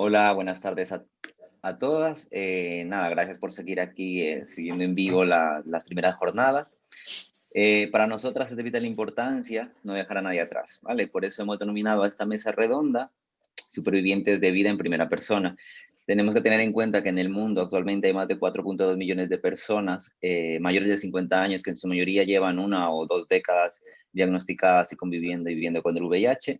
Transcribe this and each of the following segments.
Hola, buenas tardes a todas. Nada, gracias por seguir aquí siguiendo en vivo las primeras jornadas. Para nosotras es de vital importancia no dejar a nadie atrás, ¿vale? Por eso hemos denominado a esta mesa redonda Supervivientes de Vida en Primera Persona. Tenemos que tener en cuenta que en el mundo actualmente hay más de 4.2 millones de personas mayores de 50 años que en su mayoría llevan 1 o 2 décadas diagnosticadas y conviviendo y viviendo con el VIH.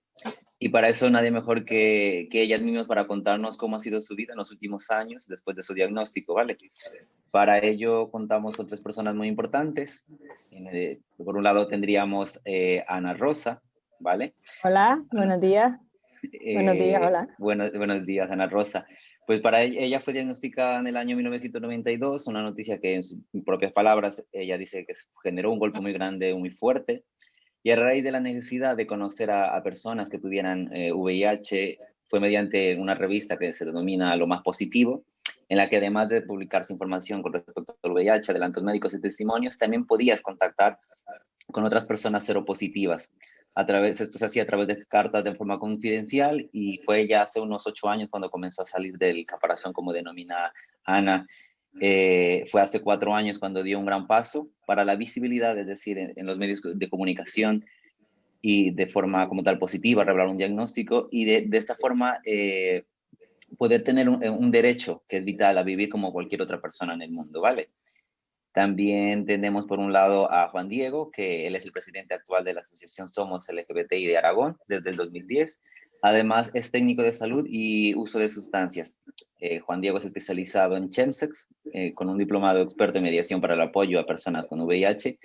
Y para eso nadie mejor que ellas mismas para contarnos cómo ha sido su vida en los últimos años después de su diagnóstico, ¿vale? Para ello contamos con 3 personas muy importantes. Por un lado tendríamos Ana Rosa, ¿vale? Hola, buenos días. Buenos días, hola. Buenos días, Ana Rosa. Pues para ella fue diagnosticada en el año 1992, una noticia que en sus propias palabras ella dice que generó un golpe muy grande, muy fuerte. Y a raíz de la necesidad de conocer a personas que tuvieran VIH, fue mediante una revista que se denomina Lo Más Positivo, en la que además de publicarse información con respecto al VIH, adelantos médicos y testimonios, también podías contactar con otras personas seropositivas. Esto se hacía a través de cartas de forma confidencial y fue ya hace unos 8 años cuando comenzó a salir del caparazón, como denomina Ana. Fue hace 4 años cuando dio un gran paso para la visibilidad, es decir, en los medios de comunicación y de forma como tal positiva, revelar un diagnóstico y de esta forma poder tener un derecho que es vital a vivir como cualquier otra persona en el mundo, ¿vale? También tenemos por un lado a Juan Diego, que él es el presidente actual de la Asociación Somos LGBTI de Aragón desde el 2010. Además, es técnico de salud y uso de sustancias. Juan Diego es especializado en Chemsex, con un diplomado experto en mediación para el apoyo a personas con VIH.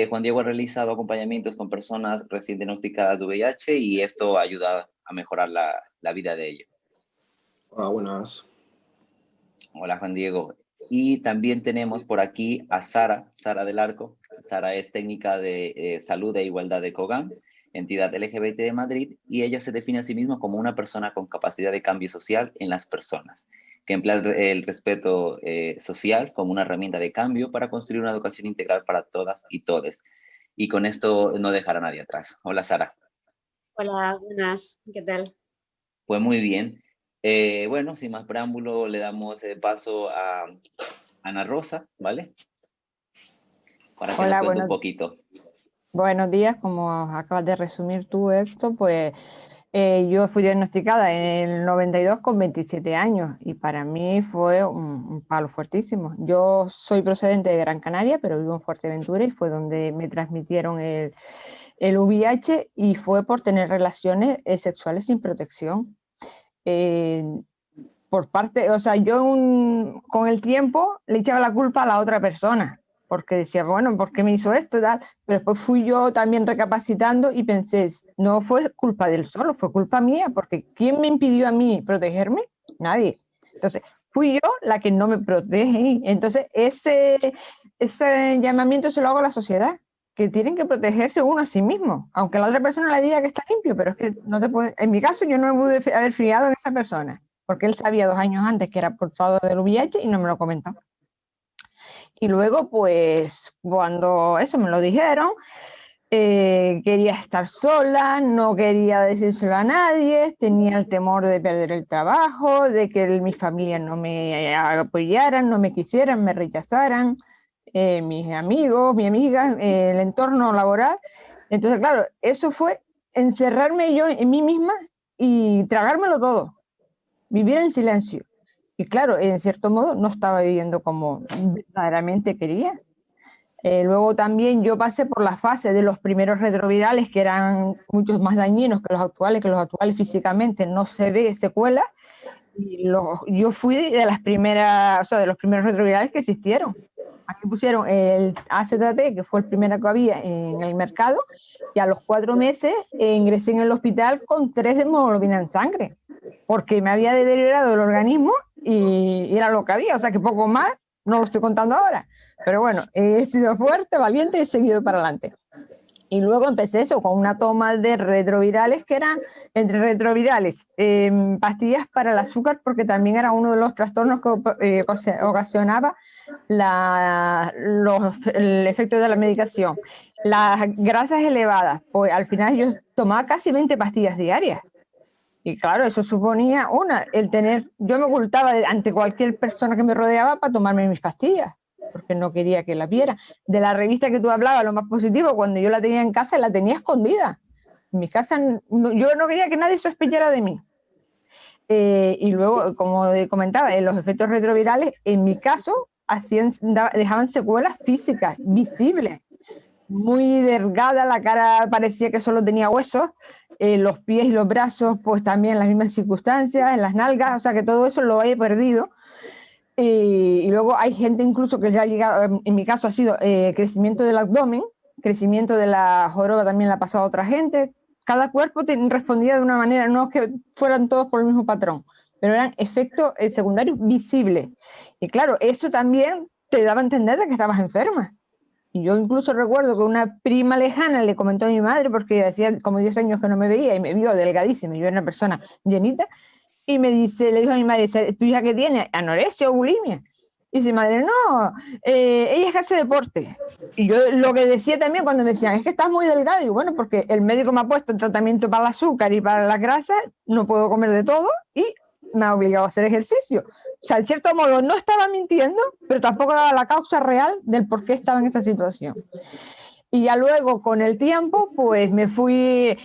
Juan Diego ha realizado acompañamientos con personas recién diagnosticadas de VIH y esto ayuda a mejorar la vida de ellos. Hola, buenas. Hola, Juan Diego. Y también tenemos por aquí a Sara del Arco. Sara es técnica de salud e igualdad de COGAM, entidad LGBT de Madrid, y ella se define a sí misma como una persona con capacidad de cambio social en las personas, que emplea el respeto social como una herramienta de cambio para construir una educación integral para todas y todes. Y con esto no dejar a nadie atrás. Hola, Sara. Hola, buenas, ¿qué tal? Pues muy bien. Bueno, sin más preámbulo, le damos paso a Ana Rosa, ¿vale? Para que nos Hola, cuente un poquito. buenos días. Como acabas de resumir tú esto, pues yo fui diagnosticada en el 92 con 27 años y para mí fue un palo fuertísimo. Yo soy procedente de Gran Canaria, pero vivo en Fuerteventura y fue donde me transmitieron el VIH y fue por tener relaciones sexuales sin protección. Por parte, o sea, yo con el tiempo le echaba la culpa a la otra persona, porque decía, bueno, ¿por qué me hizo esto? Pero después fui yo también recapacitando y pensé, no fue culpa del solo, fue culpa mía, porque ¿quién me impidió a mí protegerme? Nadie. Entonces, fui yo la que no me protege. Entonces, ese llamamiento se lo hago a la sociedad, que tienen que protegerse uno a sí mismo, aunque la otra persona le diga que está limpio, pero es que no te puede, en mi caso yo no me pude haber fiado en esa persona, porque él sabía 2 años antes que era portador del VIH y no me lo comentó. Y luego, pues, cuando eso me lo dijeron, quería estar sola, no quería decírselo a nadie, tenía el temor de perder el trabajo, de que mi familia no me apoyaran, no me quisieran, me rechazaran, mis amigos, mi amiga, el entorno laboral. Entonces, claro, eso fue encerrarme yo en mí misma y tragármelo todo, vivir en silencio. Y claro, en cierto modo no estaba viviendo como verdaderamente quería. Luego también yo pasé por la fase de los primeros retrovirales, que eran muchos más dañinos que los actuales físicamente no se ve secuela. Y yo fui de las primeras, o sea, de los primeros retrovirales que existieron. Aquí pusieron el AZT, que fue el primero que había en el mercado, y a los 4 meses ingresé en el hospital con 3 de hemoglobina en sangre, porque me había deteriorado el organismo y era lo que había, o sea que poco más, no lo estoy contando ahora. Pero bueno, he sido fuerte, valiente y he seguido para adelante. Y luego empecé eso, con una toma de retrovirales, que eran entre retrovirales, pastillas para el azúcar, porque también era uno de los trastornos que ocasionaba el efecto de la medicación. Las grasas elevadas, pues al final yo tomaba casi 20 pastillas diarias. Y claro, eso suponía, yo me ocultaba ante cualquier persona que me rodeaba para tomarme mis pastillas, porque no quería que las viera. De la revista que tú hablabas, lo más positivo, cuando yo la tenía en casa, la tenía escondida. En mi casa, yo no quería que nadie sospechara de mí. Y luego, como comentaba, los efectos retrovirales, en mi caso, dejaban secuelas físicas, visibles. Muy delgada, la cara parecía que solo tenía huesos, los pies y los brazos, pues también las mismas circunstancias, en las nalgas, o sea que todo eso lo he perdido. Y luego hay gente incluso que se ha llegado, en mi caso ha sido crecimiento del abdomen, crecimiento de la joroba también la ha pasado a otra gente. Cada cuerpo respondía de una manera, no es que fueran todos por el mismo patrón, pero eran efectos secundarios visibles. Y claro, eso también te daba a entender de que estabas enferma. Y yo incluso recuerdo que una prima lejana le comentó a mi madre, porque hacía como 10 años que no me veía y me vio delgadísima, yo era una persona llenita, y le dijo a mi madre, ¿tu hija qué tiene? ¿Anorexia o bulimia? Y dice mi madre, no, ella es que hace deporte. Y yo lo que decía también cuando me decían, es que estás muy delgada, y bueno, porque el médico me ha puesto el tratamiento para el azúcar y para las grasas, no puedo comer de todo, y me ha obligado a hacer ejercicio. O sea, en cierto modo no estaba mintiendo, pero tampoco daba la causa real del por qué estaba en esa situación. Y ya luego, con el tiempo, pues me fui...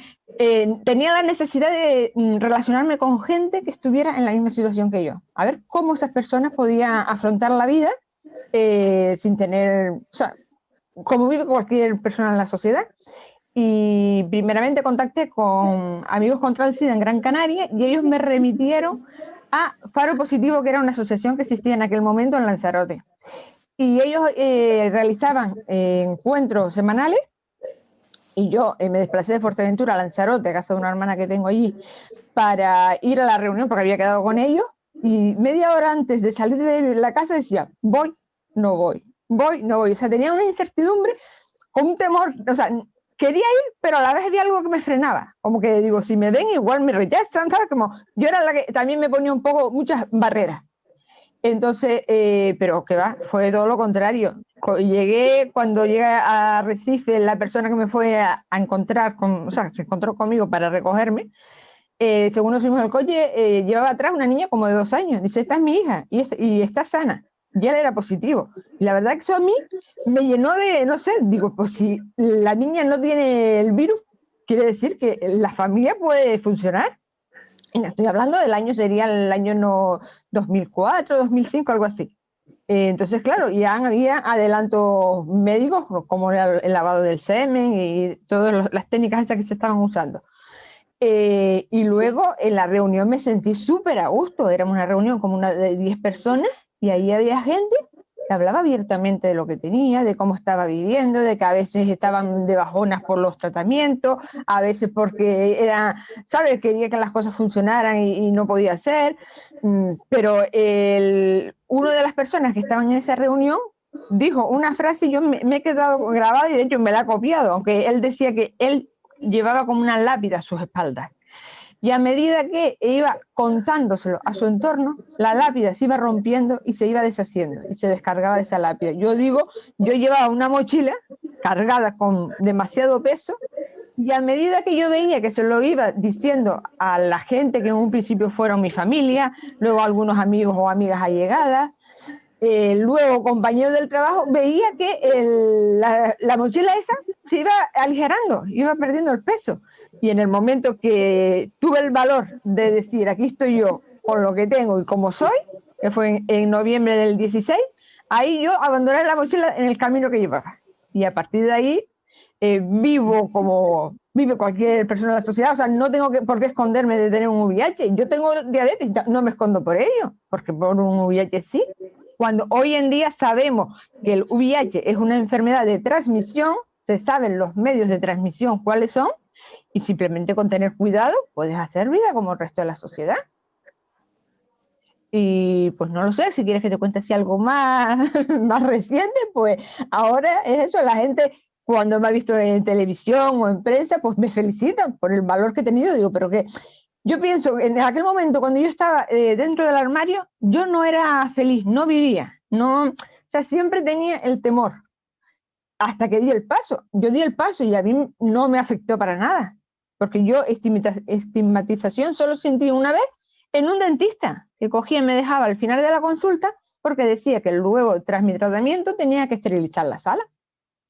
tenía la necesidad de relacionarme con gente que estuviera en la misma situación que yo. A ver cómo esas personas podían afrontar la vida sin tener... O sea, como vive cualquier persona en la sociedad. Y primeramente contacté con Amigos contra el SIDA en Gran Canaria y ellos me remitieron a Faro Positivo, que era una asociación que existía en aquel momento en Lanzarote. Y ellos realizaban encuentros semanales y yo me desplacé de Fuerteventura a Lanzarote, a casa de una hermana que tengo allí, para ir a la reunión porque había quedado con ellos, y media hora antes de salir de la casa decía, voy, no voy, voy, no voy. O sea, tenía una incertidumbre, con un temor, o sea, quería ir, pero a la vez había algo que me frenaba, como que digo, si me ven igual me rechazan, ¿sabes? Como yo era la que también me ponía un poco muchas barreras. Entonces, pero que va, fue todo lo contrario. Cuando llegué a Recife, la persona que me fue a encontrar, o sea, se encontró conmigo para recogerme, según nos fuimos al coche, llevaba atrás una niña como de 2 años. Dice, esta es mi hija y está sana. Y él era positivo. Y la verdad que eso a mí me llenó de, no sé, digo, pues si la niña no tiene el virus, quiere decir que la familia puede funcionar. Y estoy hablando del año, sería el año no, 2004, 2005, algo así. Entonces, claro, ya había adelantos médicos, como el lavado del semen y todas las técnicas esas que se estaban usando. Y luego en la reunión me sentí súper a gusto. Éramos una reunión como una de 10 personas y ahí había gente que hablaba abiertamente de lo que tenía, de cómo estaba viviendo, de que a veces estaban de bajonas por los tratamientos, a veces porque era, ¿sabes? Quería que las cosas funcionaran y no podía ser. Pero uno de las personas que estaban en esa reunión dijo una frase y yo me he quedado grabada y de hecho me la he copiado, aunque él decía que él llevaba como una lápida a sus espaldas. Y a medida que iba contándoselo a su entorno, la lápida se iba rompiendo y se iba deshaciendo y se descargaba de esa lápida. Yo llevaba una mochila cargada con demasiado peso y a medida que yo veía que se lo iba diciendo a la gente que en un principio fueron mi familia, luego algunos amigos o amigas allegadas, luego compañeros del trabajo, veía que la mochila esa se iba aligerando, iba perdiendo el peso. Y en el momento que tuve el valor de decir, aquí estoy yo con lo que tengo y como soy, que fue en noviembre del 16, ahí yo abandoné la mochila en el camino que llevaba. Y a partir de ahí vivo como vive cualquier persona de la sociedad. O sea, no tengo por qué esconderme de tener un VIH. Yo tengo diabetes, no me escondo por ello, porque por un VIH sí. Cuando hoy en día sabemos que el VIH es una enfermedad de transmisión, se saben los medios de transmisión cuáles son, y simplemente con tener cuidado puedes hacer vida como el resto de la sociedad. Y pues no lo sé, si quieres que te cuente así algo más, más reciente, pues ahora es eso, la gente cuando me ha visto en televisión o en prensa, pues me felicitan por el valor que he tenido. Digo, pero que yo pienso que en aquel momento cuando yo estaba dentro del armario, yo no era feliz, no vivía, no, o sea, siempre tenía el temor. Hasta que di el paso, yo di el paso y a mí no me afectó para nada. porque yo estigmatización solo sentí una vez en un dentista que cogía y me dejaba al final de la consulta porque decía que luego, tras mi tratamiento, tenía que esterilizar la sala.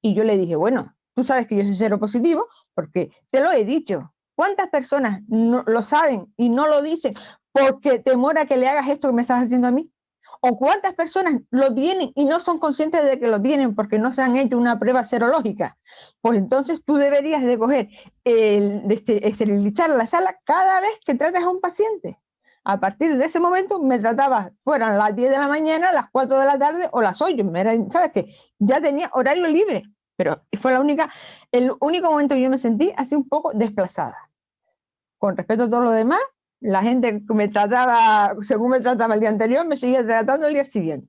Y yo le dije, bueno, tú sabes que yo soy seropositivo porque te lo he dicho. ¿Cuántas personas no lo saben y no lo dicen porque temor a que le hagas esto que me estás haciendo a mí? ¿O cuántas personas lo tienen y no son conscientes de que lo tienen porque no se han hecho una prueba serológica? Pues entonces tú deberías de coger, esterilizar la sala cada vez que trates a un paciente. A partir de ese momento me trataba, fueran las 10 de la mañana, las 4 de la tarde o las 8. ¿Sabes qué? Ya tenía horario libre, pero fue el único momento que yo me sentí así un poco desplazada. Con respecto a todo lo demás, la gente que me trataba, según me trataba el día anterior, me seguía tratando el día siguiente.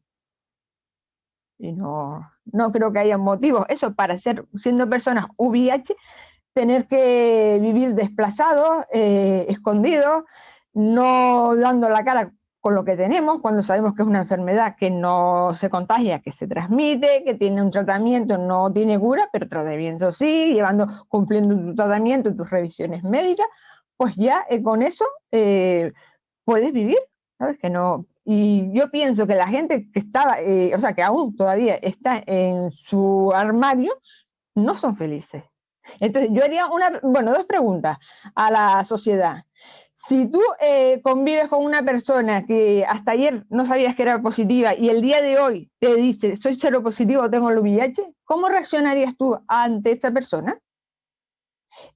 Y no creo que haya motivos. Eso para siendo personas VIH, tener que vivir desplazados, escondidos, no dando la cara con lo que tenemos, cuando sabemos que es una enfermedad que no se contagia, que se transmite, que tiene un tratamiento, no tiene cura, pero tratamiento sí, cumpliendo tu tratamiento, tus revisiones médicas, pues ya con eso puedes vivir, ¿sabes? Que no. Y yo pienso que la gente que estaba, o sea, que aún todavía está en su armario, no son felices. Entonces, yo haría dos preguntas a la sociedad. Si tú convives con una persona que hasta ayer no sabías que era positiva y el día de hoy te dice, soy seropositivo, tengo el VIH, ¿cómo reaccionarías tú ante esta persona?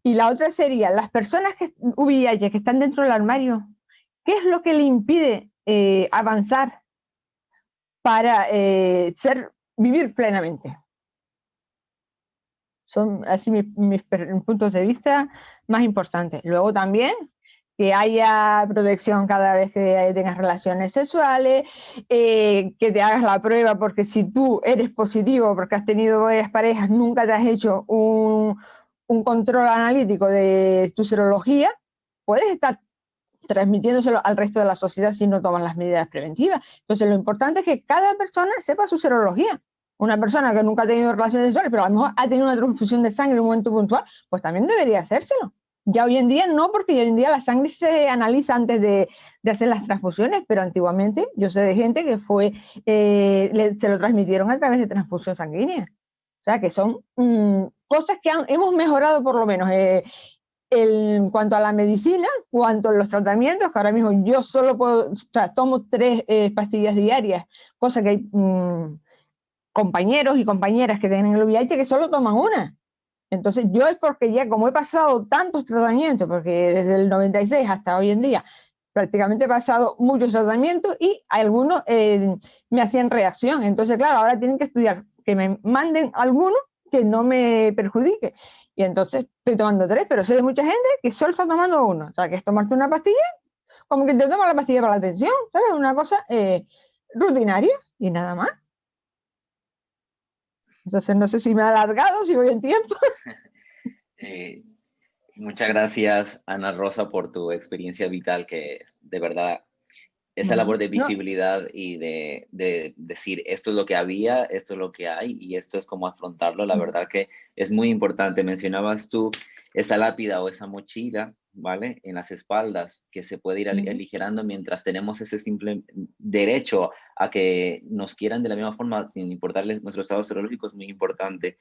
Y la otra sería, las personas VIH que están dentro del armario, ¿qué es lo que le impide avanzar para vivir plenamente? Son así mis puntos de vista más importantes. Luego también que haya protección cada vez que tengas relaciones sexuales, que te hagas la prueba, porque si tú eres positivo, porque has tenido varias parejas, nunca te has hecho un control analítico de tu serología, puedes estar transmitiéndoselo al resto de la sociedad si no tomas las medidas preventivas. Entonces, lo importante es que cada persona sepa su serología. Una persona que nunca ha tenido relaciones sexuales, pero a lo mejor ha tenido una transfusión de sangre en un momento puntual, pues también debería hacérselo. Ya hoy en día no, porque hoy en día la sangre se analiza antes de hacer las transfusiones, pero antiguamente yo sé de gente que se lo transmitieron a través de transfusión sanguínea. O sea, que son cosas que hemos mejorado por lo menos. En cuanto a la medicina, cuanto a los tratamientos, que ahora mismo yo solo tomo 3 pastillas diarias, cosa que hay compañeros y compañeras que tienen el VIH que solo toman una. Entonces yo es porque ya como he pasado tantos tratamientos, porque desde el 96 hasta hoy en día prácticamente he pasado muchos tratamientos y algunos me hacían reacción. Entonces claro, ahora tienen que estudiar que me manden alguno que no me perjudique. Y entonces estoy tomando 3, pero sé de mucha gente que solo está tomando uno. O sea, que es tomarte una pastilla, como que te tomas la pastilla para la tensión, ¿sabes? Una cosa rutinaria y nada más. Entonces no sé si me ha alargado, si voy en tiempo. Muchas gracias, Ana Rosa, por tu experiencia vital, que de verdad esa labor de visibilidad y de decir esto es lo que había, esto es lo que hay y esto es cómo afrontarlo, la verdad que es muy importante. Mencionabas tú esa lápida o esa mochila, ¿vale? En las espaldas que se puede ir aligerando mientras tenemos ese simple derecho a que nos quieran de la misma forma sin importarles nuestro estado serológico, es muy importante.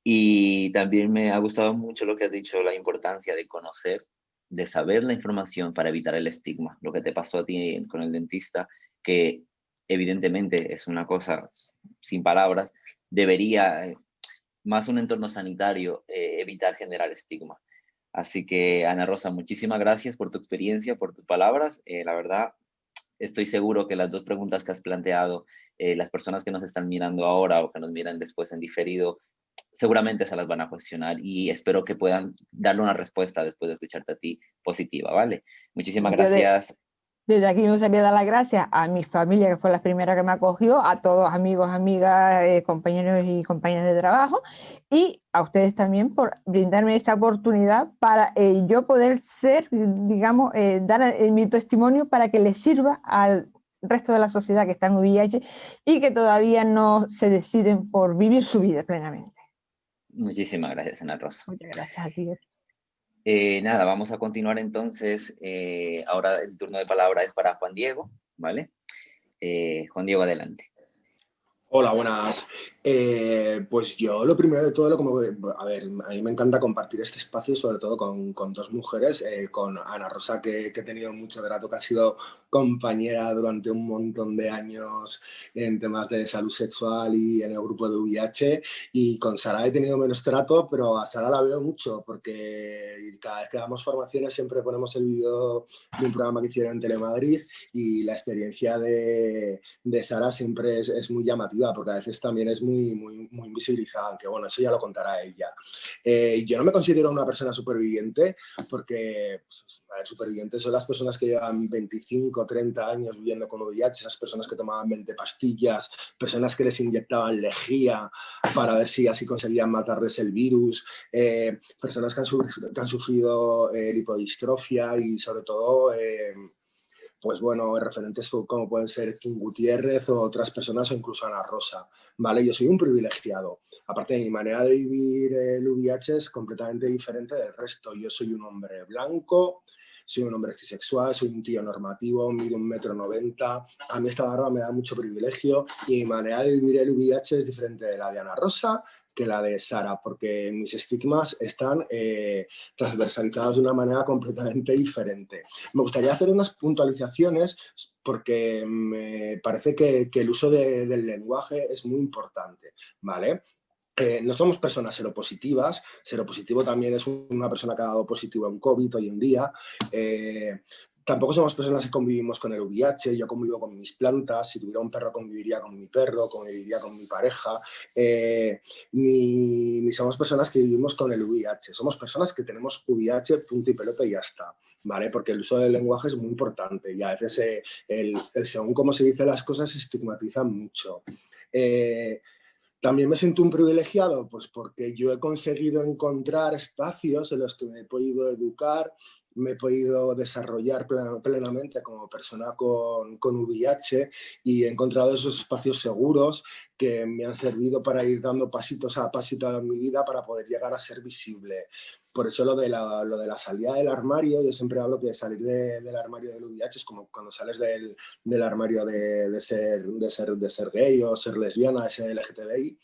Y también me ha gustado mucho lo que has dicho, la importancia de conocer, de saber la información para evitar el estigma. Lo que te pasó a ti con el dentista, que evidentemente es una cosa sin palabras, debería, más un entorno sanitario, evitar generar estigma. Así que, Ana Rosa, muchísimas gracias por tu experiencia, por tus palabras. La verdad, estoy seguro que las 2 preguntas que has planteado, las personas que nos están mirando ahora o que nos miran después en diferido, seguramente se las van a cuestionar y espero que puedan darle una respuesta después de escucharte a ti positiva, ¿vale? Muchísimas gracias. Desde aquí me gustaría dar las gracias a mi familia, que fue la primera que me acogió, a todos amigos, amigas, compañeros y compañeras de trabajo, y a ustedes también por brindarme esta oportunidad para yo poder digamos, dar mi testimonio para que les sirva al resto de la sociedad que está en VIH y que todavía no se deciden por vivir su vida plenamente. Muchísimas gracias, Ana Rosa. Muchas gracias a ti. Nada, vamos a continuar entonces. Ahora el turno de palabra es para Juan Diego, ¿vale? Juan Diego, adelante. Hola, buenas. Pues yo lo primero de todo, a ver, a mí me encanta compartir este espacio, sobre todo con dos mujeres, con Ana Rosa, que he tenido mucho trato, que ha sido compañera durante un montón de años en temas de salud sexual y en el grupo de VIH, y con Sara he tenido menos trato, pero a Sara la veo mucho, porque cada vez que damos formaciones siempre ponemos el vídeo de un programa que hicieron en Telemadrid, y la experiencia de Sara siempre es muy llamativa, porque a veces también es muy invisibilizada, aunque bueno, eso ya lo contará ella. Yo no me considero una persona superviviente, porque pues, supervivientes son las personas que llevan 25, 30 años viviendo con VIH, esas personas que tomaban 20 pastillas, personas que les inyectaban lejía para ver si así conseguían matarles el virus, personas que han sufrido lipodistrofia y sobre todo... pues bueno, referentes como pueden ser Kim Gutiérrez o otras personas o incluso Ana Rosa, ¿vale? Yo soy un privilegiado. Aparte, mi manera de vivir el VIH es completamente diferente del resto. Yo soy un hombre blanco, soy un hombre cisexual, soy un tío normativo, mido 1,90 m. A mí esta barba me da mucho privilegio y mi manera de vivir el VIH es diferente de la de Ana Rosa que la de Sara, porque mis estigmas están transversalizados de una manera completamente diferente. Me gustaría hacer unas puntualizaciones porque me parece que el uso del lenguaje es muy importante, ¿vale? No somos personas seropositivas. Seropositivo también es una persona que ha dado positivo en COVID hoy en día. Tampoco somos personas que convivimos con el VIH. Yo convivo con mis plantas. Si tuviera un perro, conviviría con mi perro, conviviría con mi pareja. Ni somos personas que vivimos con el VIH. Somos personas que tenemos VIH, punto y pelota y ya está, ¿vale? Porque el uso del lenguaje es muy importante y a veces el según cómo se dicen las cosas se estigmatizan mucho. También me siento un privilegiado, pues porque yo he conseguido encontrar espacios en los que me he podido educar, me he podido desarrollar plenamente como persona con VIH y he encontrado esos espacios seguros que me han servido para ir dando pasitos a pasito en mi vida para poder llegar a ser visible. Por eso lo de la salida del armario, yo siempre hablo que salir del armario del VIH es como cuando sales del armario de ser gay o ser lesbiana, ese LGTBI,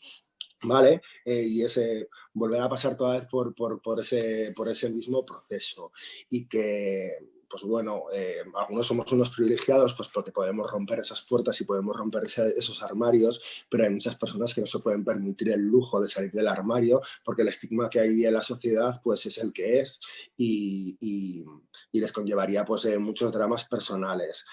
¿vale? Y ese volver a pasar toda vez por ese mismo proceso. Y que, pues bueno, algunos somos unos privilegiados pues porque podemos romper esas puertas y podemos romper esos armarios, pero hay muchas personas que no se pueden permitir el lujo de salir del armario porque el estigma que hay en la sociedad pues es el que es y les conllevaría pues muchos dramas personales.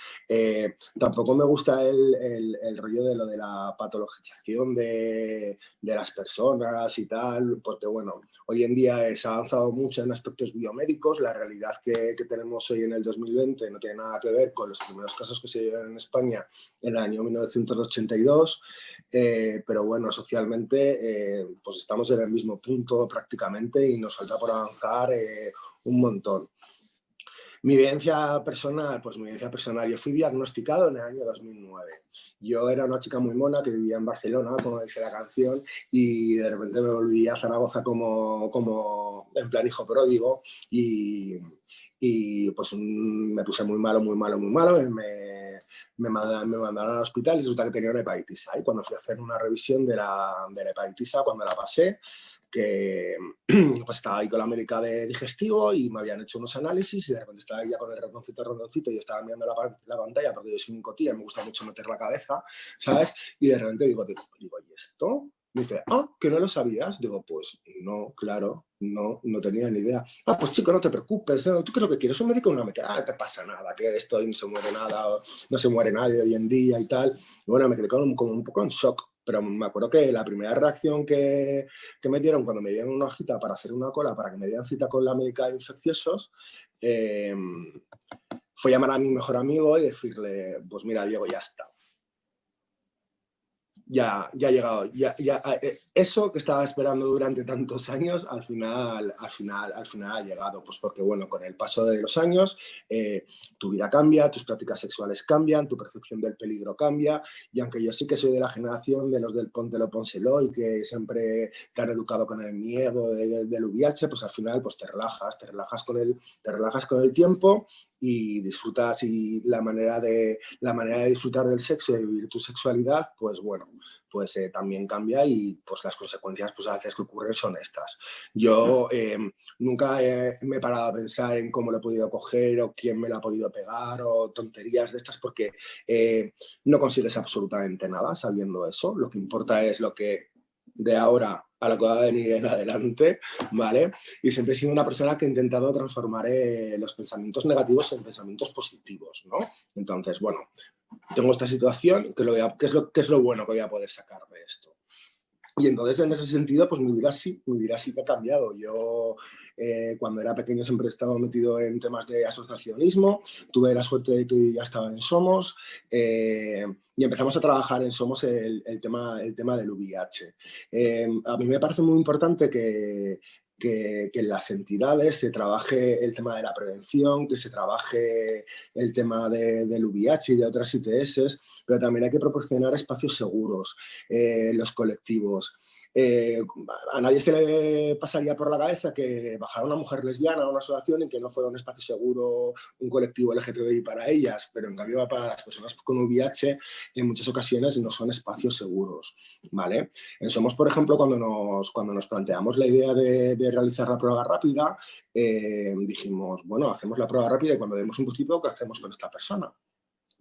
Tampoco me gusta el rollo de lo de la patologización de las personas y tal, porque bueno, hoy en día se ha avanzado mucho en aspectos biomédicos. La realidad que tenemos hoy en el 2020 no tiene nada que ver con los primeros casos que se dieron en España en el año 1982, pero bueno, socialmente pues estamos en el mismo punto prácticamente y nos falta por avanzar un montón. Mi vivencia personal, yo fui diagnosticado en el año 2009. Yo era una chica muy mona que vivía en Barcelona, como dice la canción, y de repente me volví a Zaragoza como en plan hijo pródigo y pues me puse muy malo, me mandaron al hospital y resulta que tenía una hepatitis A. Y cuando fui a hacer una revisión de la hepatitis A, cuando la pasé, que pues estaba ahí con la médica de digestivo y me habían hecho unos análisis y de repente estaba ya con el ratoncito y yo estaba mirando la pantalla porque yo soy un cotilla, me gusta mucho meter la cabeza, ¿sabes? Y de repente digo, ¿y esto? Me dice, que no lo sabías. Digo, pues no, claro, no tenía ni idea. Pues chico, no te preocupes, ¿no? ¿Tú qué es lo que quieres? Un médico o una médica. No te pasa nada, que de esto no se muere nada, no se muere nadie hoy en día y tal. Y bueno, me quedé como un poco en shock. Pero me acuerdo que la primera reacción que me dieron cuando me dieron una hojita para hacer una cola, para que me dieran cita con la médica de infecciosos, fue llamar a mi mejor amigo y decirle, pues mira, Diego, ya está. ya ha llegado. Eso que estaba esperando durante tantos años, al final ha llegado. Pues porque, bueno, con el paso de los años, tu vida cambia, tus prácticas sexuales cambian, tu percepción del peligro cambia. Y aunque yo sí que soy de la generación de los del póntelo, pónselo y que siempre te han educado con el miedo del VIH, pues al final pues te relajas con el tiempo y disfrutas, y la manera de disfrutar del sexo y de vivir tu sexualidad, pues bueno, pues también cambia, y pues las consecuencias pues a veces que ocurren son estas. Yo nunca me he parado a pensar en cómo lo he podido coger o quién me lo ha podido pegar o tonterías de estas, porque no consigues absolutamente nada sabiendo eso. Lo que importa es lo que de ahora a lo que va a venir en adelante, ¿vale? Y siempre he sido una persona que ha intentado transformar los pensamientos negativos en pensamientos positivos, ¿no? Entonces, bueno, tengo esta situación, ¿qué es lo bueno que voy a poder sacar de esto? Y entonces, en ese sentido, pues mi vida sí que ha cambiado. Yo, cuando era pequeño, siempre he estado metido en temas de asociacionismo. Tuve la suerte de que ya estaba en Somos, y empezamos a trabajar en Somos el tema del VIH. A mí me parece muy importante que en las entidades se trabaje el tema de la prevención, que se trabaje el tema del VIH y de otras ITS, pero también hay que proporcionar espacios seguros, los colectivos. A nadie se le pasaría por la cabeza que bajara una mujer lesbiana a una asociación y que no fuera un espacio seguro, un colectivo LGTBI para ellas, pero en cambio para las personas con VIH en muchas ocasiones no son espacios seguros, ¿vale? En Somos, por ejemplo, cuando nos planteamos la idea de realizar la prueba rápida, dijimos, bueno, hacemos la prueba rápida y cuando vemos un positivo, ¿qué hacemos con esta persona?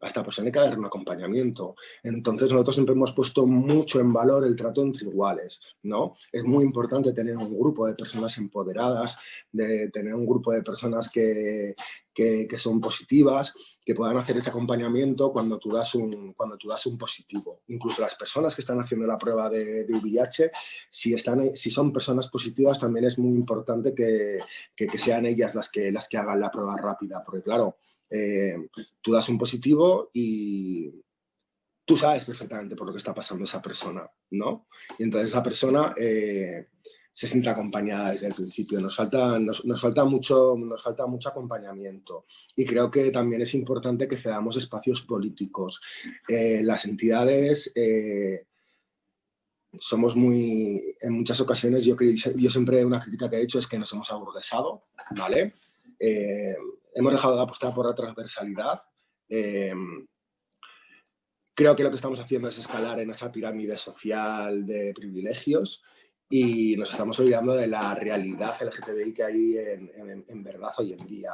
A esta persona hay que dar un acompañamiento. Entonces nosotros siempre hemos puesto mucho en valor el trato entre iguales, ¿no? Es muy importante tener un grupo de personas empoderadas, de tener un grupo de personas que son positivas, que puedan hacer ese acompañamiento cuando tú das un positivo. Incluso las personas que están haciendo la prueba de VIH, si son personas positivas, también es muy importante que sean ellas las que hagan la prueba rápida, porque claro, tú das un positivo y tú sabes perfectamente por lo que está pasando esa persona, ¿no? Y entonces esa persona se siente acompañada desde el principio. Nos falta mucho acompañamiento, y creo que también es importante que cedamos espacios políticos. Las entidades somos en muchas ocasiones, yo siempre, una crítica que he hecho es que nos hemos aburguesado, ¿vale? Hemos dejado de apostar por la transversalidad. Creo que lo que estamos haciendo es escalar en esa pirámide social de privilegios y nos estamos olvidando de la realidad LGTBI que hay en verdad hoy en día.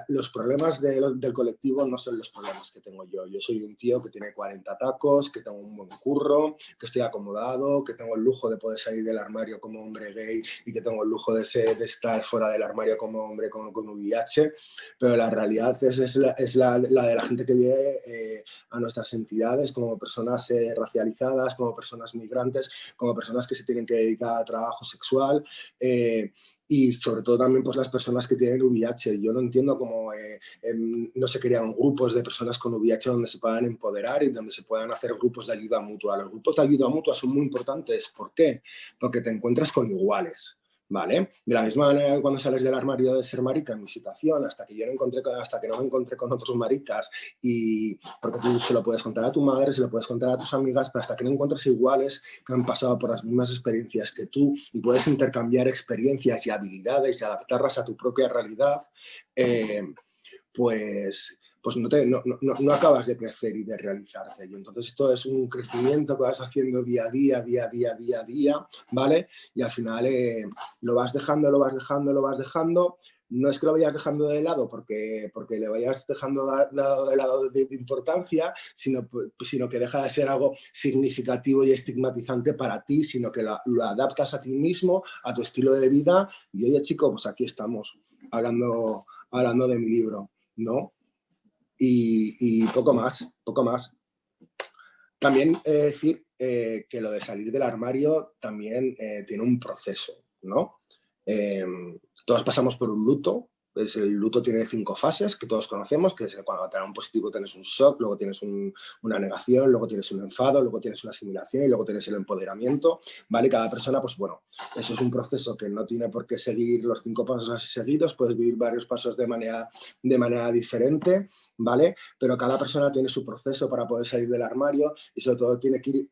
Los problemas del colectivo no son los problemas que tengo yo. Yo soy un tío que tiene 40 tacos, que tengo un buen curro, que estoy acomodado, que tengo el lujo de poder salir del armario como hombre gay y que tengo el lujo de estar fuera del armario como hombre con VIH, pero la realidad es la de la gente que viene a nuestras entidades como personas racializadas, como personas migrantes, como personas que se tienen que dedicar a trabajo sexual, y sobre todo también pues las personas que tienen VIH. Yo no entiendo cómo no se crean grupos de personas con VIH donde se puedan empoderar y donde se puedan hacer grupos de ayuda mutua. Los grupos de ayuda mutua son muy importantes. ¿Por qué? Porque te encuentras con iguales, ¿vale? De la misma manera que cuando sales del armario de ser marica, en mi situación, hasta que no me encontré con otros maricas, y porque tú se lo puedes contar a tu madre, se lo puedes contar a tus amigas, pero hasta que no encuentres iguales que han pasado por las mismas experiencias que tú y puedes intercambiar experiencias y habilidades y adaptarlas a tu propia realidad, pues no acabas de crecer y de realizarte. Y entonces esto es un crecimiento que vas haciendo día a día, ¿vale? Y al final lo vas dejando. No es que lo vayas dejando de lado porque le vayas dejando de lado de importancia, sino que deja de ser algo significativo y estigmatizante para ti, sino que lo adaptas a ti mismo, a tu estilo de vida. Y oye, chico, pues aquí estamos hablando de mi libro, ¿no? Y poco más. También decir que lo de salir del armario también tiene un proceso, ¿no? Todos pasamos por un luto, Pues el luto tiene 5 fases que todos conocemos, que es cuando te da un positivo tienes un shock, luego tienes una negación, luego tienes un enfado, luego tienes una asimilación y luego tienes el empoderamiento, ¿vale? Cada persona, pues bueno, eso es un proceso que no tiene por qué seguir los 5 pasos así seguidos, puedes vivir varios pasos de manera diferente, ¿vale? Pero cada persona tiene su proceso para poder salir del armario y sobre todo tiene que ir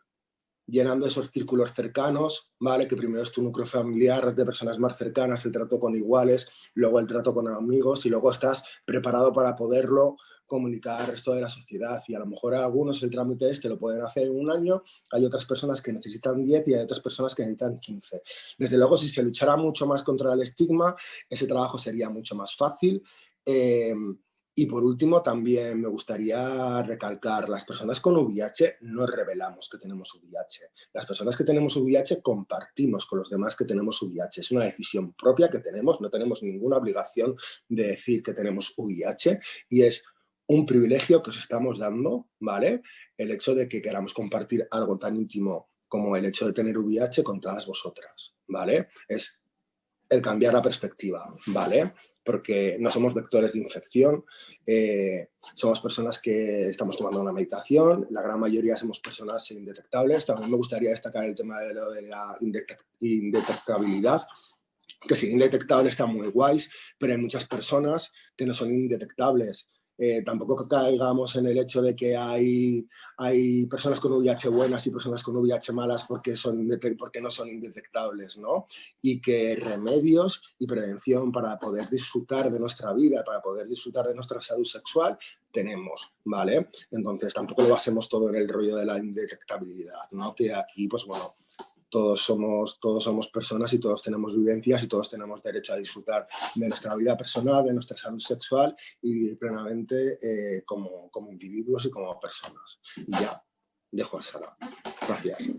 llenando esos círculos cercanos, ¿vale? Que primero es tu núcleo familiar, de personas más cercanas, el trato con iguales, luego el trato con amigos y luego estás preparado para poderlo comunicar al resto de la sociedad. Y a lo mejor a algunos el trámite este lo pueden hacer en un año, hay otras personas que necesitan 10 y hay otras personas que necesitan 15. Desde luego, si se luchara mucho más contra el estigma, ese trabajo sería mucho más fácil. Y por último, también me gustaría recalcar, las personas con VIH no revelamos que tenemos VIH. Las personas que tenemos VIH compartimos con los demás que tenemos VIH. Es una decisión propia que tenemos, no tenemos ninguna obligación de decir que tenemos VIH y es un privilegio que os estamos dando, ¿vale? El hecho de que queramos compartir algo tan íntimo como el hecho de tener VIH con todas vosotras, ¿vale? Es el cambiar la perspectiva, ¿vale? Porque no somos vectores de infección, somos personas que estamos tomando una medicación, la gran mayoría somos personas indetectables. También me gustaría destacar el tema de la indetectabilidad, que si indetectable está muy guays, pero hay muchas personas que no son indetectables. Tampoco caigamos en el hecho de que hay personas con VIH buenas y personas con VIH malas porque no son indetectables, ¿no? Y que remedios y prevención para poder disfrutar de nuestra vida, para poder disfrutar de nuestra salud sexual, tenemos, ¿vale? Entonces tampoco lo basemos todo en el rollo de la indetectabilidad, ¿no? Que aquí, pues bueno, todos somos personas y todos tenemos vivencias y todos tenemos derecho a disfrutar de nuestra vida personal, de nuestra salud sexual y vivir plenamente como individuos y como personas. Y ya, dejo a Sara. Gracias.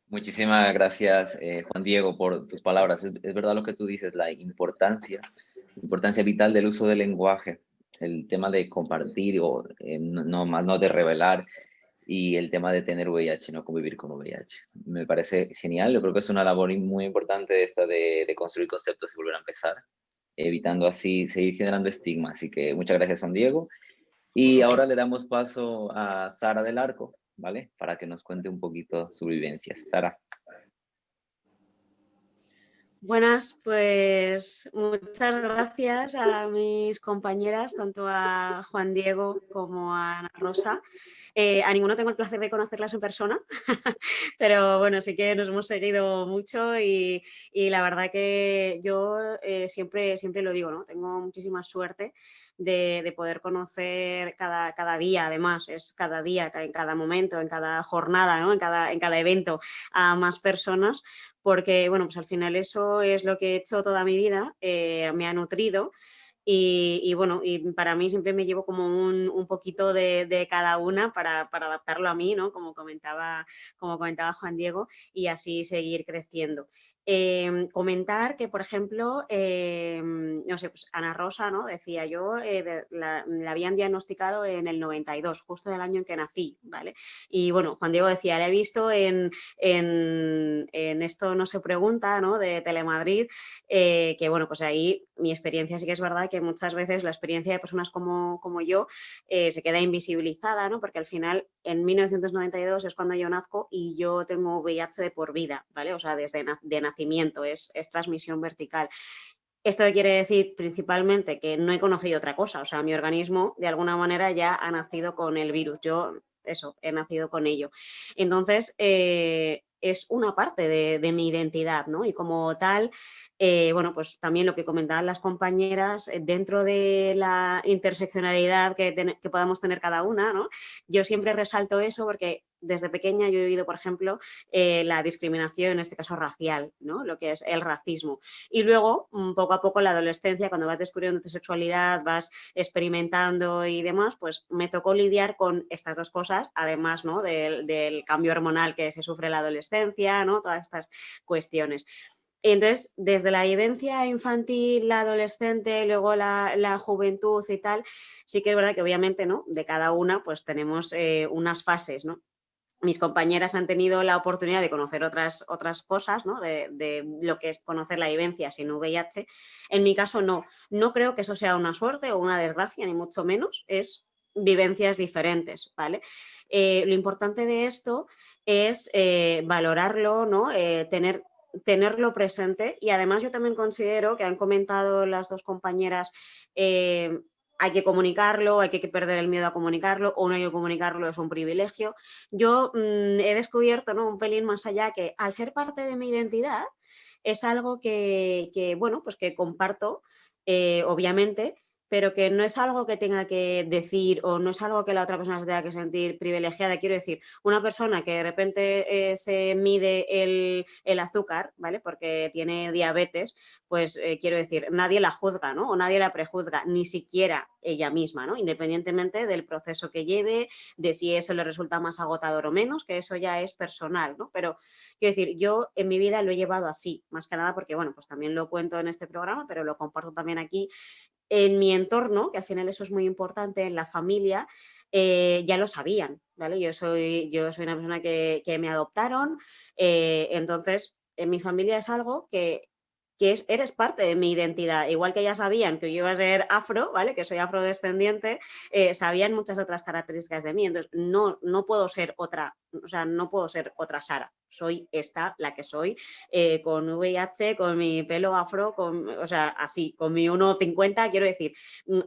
Muchísimas gracias, Juan Diego, por tus palabras. Es verdad lo que tú dices, la importancia vital del uso del lenguaje, el tema de compartir o no de revelar, y el tema de tener VIH, no convivir con VIH. Me parece genial, yo creo que es una labor muy importante esta de construir conceptos y volver a empezar, evitando así seguir generando estigma. Así que muchas gracias, Juan Diego. Y ahora le damos paso a Sara del Arco, ¿vale? Para que nos cuente un poquito su vivencia. Sara. Buenas, pues muchas gracias a mis compañeras, tanto a Juan Diego como a Ana Rosa. A ninguno tengo el placer de conocerlas en persona, pero bueno, sí que nos hemos seguido mucho y la verdad que yo siempre lo digo, ¿no? Tengo muchísima suerte de poder conocer cada día, además, es cada día, en cada momento, en cada jornada, ¿no? en cada evento a más personas, porque bueno, pues al final eso es lo que he hecho toda mi vida, me ha nutrido. Y bueno, y para mí siempre me llevo como un poquito de cada una para adaptarlo a mí, ¿no? Como comentaba Juan Diego, y así seguir creciendo. Comentar que, por ejemplo, no sé, pues Ana Rosa, ¿no? Decía yo, la habían diagnosticado en el 92, justo en el año en que nací, ¿vale? Y bueno, Juan Diego decía, la he visto en Esto no se pregunta, ¿no? De Telemadrid, que bueno, pues ahí mi experiencia sí que es verdad que muchas veces la experiencia de personas como yo se queda invisibilizada, ¿no? Porque al final en 1992 es cuando yo nazco y yo tengo VIH de por vida, ¿vale? O sea, desde de nacimiento, es transmisión vertical. Esto quiere decir principalmente que no he conocido otra cosa, o sea, mi organismo de alguna manera ya ha nacido con el virus, yo eso, he nacido con ello. Entonces, es una parte de mi identidad, ¿no? Y como tal, bueno, pues también lo que comentaban las compañeras, dentro de la interseccionalidad que podamos tener cada una, ¿no? Yo siempre resalto eso porque desde pequeña yo he vivido, por ejemplo, la discriminación, en este caso racial, ¿no? Lo que es el racismo. Y luego, poco a poco en la adolescencia, cuando vas descubriendo tu sexualidad, vas experimentando y demás, pues me tocó lidiar con estas dos cosas, además, ¿no? del cambio hormonal que se sufre en la adolescencia, ¿no? Todas estas cuestiones. Entonces, desde la vivencia infantil, la adolescente, luego la juventud y tal, sí que es verdad que obviamente, ¿no? De cada una pues tenemos unas fases, ¿no? mis compañeras han tenido la oportunidad de conocer otras cosas, ¿no? De lo que es conocer la vivencia sin VIH. En mi caso no creo que eso sea una suerte o una desgracia, ni mucho menos, es vivencias diferentes, ¿vale? Lo importante de esto es valorarlo, ¿no? Tenerlo presente, y además yo también considero que han comentado las dos compañeras, hay que comunicarlo, hay que perder el miedo a comunicarlo, o no hay que comunicarlo, es un privilegio. Yo he descubierto, ¿no?, un pelín más allá, que al ser parte de mi identidad es algo que bueno, pues que comparto, obviamente, pero que no es algo que tenga que decir o no es algo que la otra persona se tenga que sentir privilegiada. Quiero decir, una persona que de repente se mide el azúcar, ¿vale?, porque tiene diabetes, pues quiero decir, nadie la juzga, ¿no?, o nadie la prejuzga, ni siquiera ella misma, ¿no?, independientemente del proceso que lleve, de si eso le resulta más agotador o menos, que eso ya es personal, ¿no? Pero quiero decir, yo en mi vida lo he llevado así, más que nada porque, bueno, pues también lo cuento en este programa, pero lo comparto también aquí en mi entorno, que al final eso es muy importante, en la familia, ya lo sabían, ¿vale? Yo soy una persona que me adoptaron, entonces en mi familia es algo que eres parte de mi identidad, igual que ya sabían que yo iba a ser afro, ¿vale?, que soy afrodescendiente, sabían muchas otras características de mí, entonces no puedo ser otra, o sea, no puedo ser otra Sara, soy esta, la que soy, con VIH, con mi pelo afro, o sea, así, con mi 1,50, quiero decir,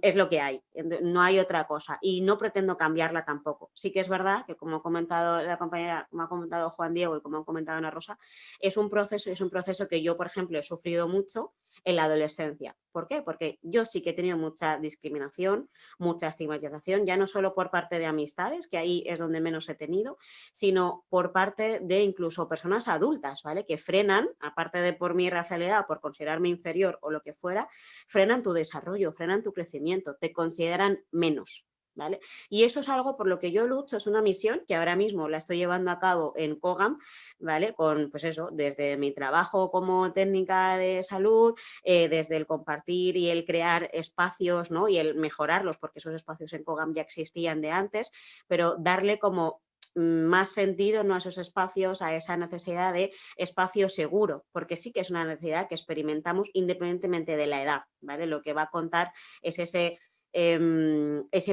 es lo que hay, no hay otra cosa, y no pretendo cambiarla tampoco. Sí que es verdad que, como ha comentado la compañera, como ha comentado Juan Diego y como ha comentado Ana Rosa, es un proceso que yo, por ejemplo, he sufrido mucho en la adolescencia. ¿Por qué? Porque yo sí que he tenido mucha discriminación, mucha estigmatización, ya no solo por parte de amistades, que ahí es donde menos he tenido, sino por parte de incluso personas adultas, ¿vale?, que frenan, aparte de por mi racialidad, por considerarme inferior o lo que fuera, frenan tu desarrollo, frenan tu crecimiento, te consideran menos, ¿vale? Y eso es algo por lo que yo lucho, es una misión que ahora mismo la estoy llevando a cabo en COGAM, ¿vale? Con, pues eso, desde mi trabajo como técnica de salud, desde el compartir y el crear espacios, ¿no?, y el mejorarlos, porque esos espacios en COGAM ya existían de antes, pero darle como más sentido, ¿no?, a esos espacios, a esa necesidad de espacio seguro, porque sí que es una necesidad que experimentamos independientemente de la edad, ¿vale? Lo que va a contar es ese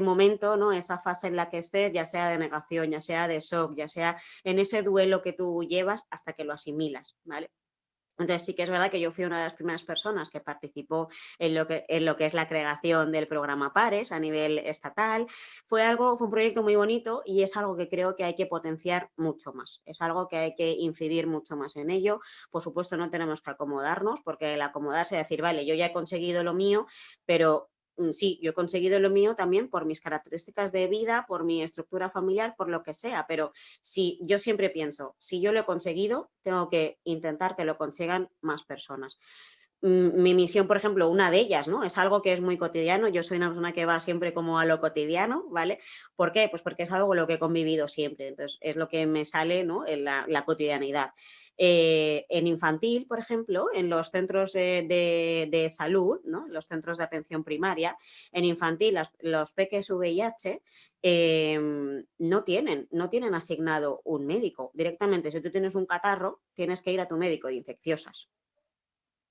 momento, ¿no?, esa fase en la que estés, ya sea de negación, ya sea de shock, ya sea en ese duelo que tú llevas hasta que lo asimilas, ¿vale? Entonces sí que es verdad que yo fui una de las primeras personas que participó en lo que es la creación del programa Pares a nivel estatal. Fue un proyecto muy bonito y es algo que creo que hay que potenciar mucho más. Es algo que hay que incidir mucho más en ello. Por supuesto, no tenemos que acomodarnos, porque el acomodarse es decir, vale, yo ya he conseguido lo mío, pero sí, yo he conseguido lo mío también por mis características de vida, por mi estructura familiar, por lo que sea, pero si yo siempre pienso, si yo lo he conseguido, tengo que intentar que lo consigan más personas. Mi misión, por ejemplo, una de ellas, ¿no?, es algo que es muy cotidiano. Yo soy una persona que va siempre como a lo cotidiano, ¿vale? ¿Por qué? Pues porque es algo con lo que he convivido siempre, entonces es lo que me sale, ¿no?, en la cotidianidad. En infantil, por ejemplo, en los centros de salud, ¿no?, los centros de atención primaria, en infantil los peques VIH no tienen asignado un médico. Directamente, si tú tienes un catarro, tienes que ir a tu médico de infecciosas,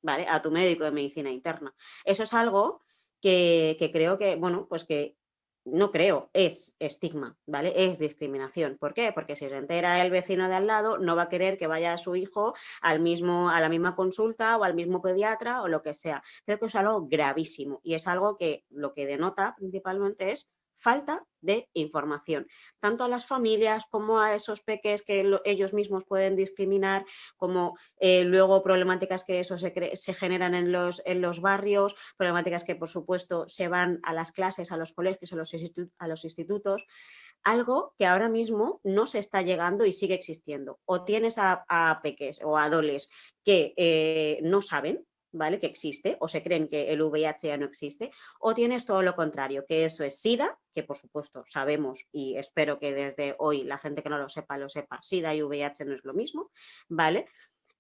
¿vale?, a tu médico de medicina interna. Eso es algo que creo que, bueno, pues que no creo, es estigma, ¿vale? Es discriminación. ¿Por qué? Porque si se entera el vecino de al lado, no va a querer que vaya su hijo a la misma consulta o al mismo pediatra o lo que sea. Creo que es algo gravísimo y es algo que lo que denota principalmente es falta de información, tanto a las familias como a esos peques que ellos mismos pueden discriminar, como luego problemáticas que eso se generan en los barrios, problemáticas que por supuesto se van a las clases, a los colegios, a los institutos, algo que ahora mismo no se está llegando y sigue existiendo. O tienes a peques o a adoles que no saben, ¿vale?, que existe, o se creen que el VIH ya no existe, o tienes todo lo contrario, que eso es SIDA, que por supuesto sabemos y espero que desde hoy la gente que no lo sepa, SIDA y VIH no es lo mismo, ¿vale?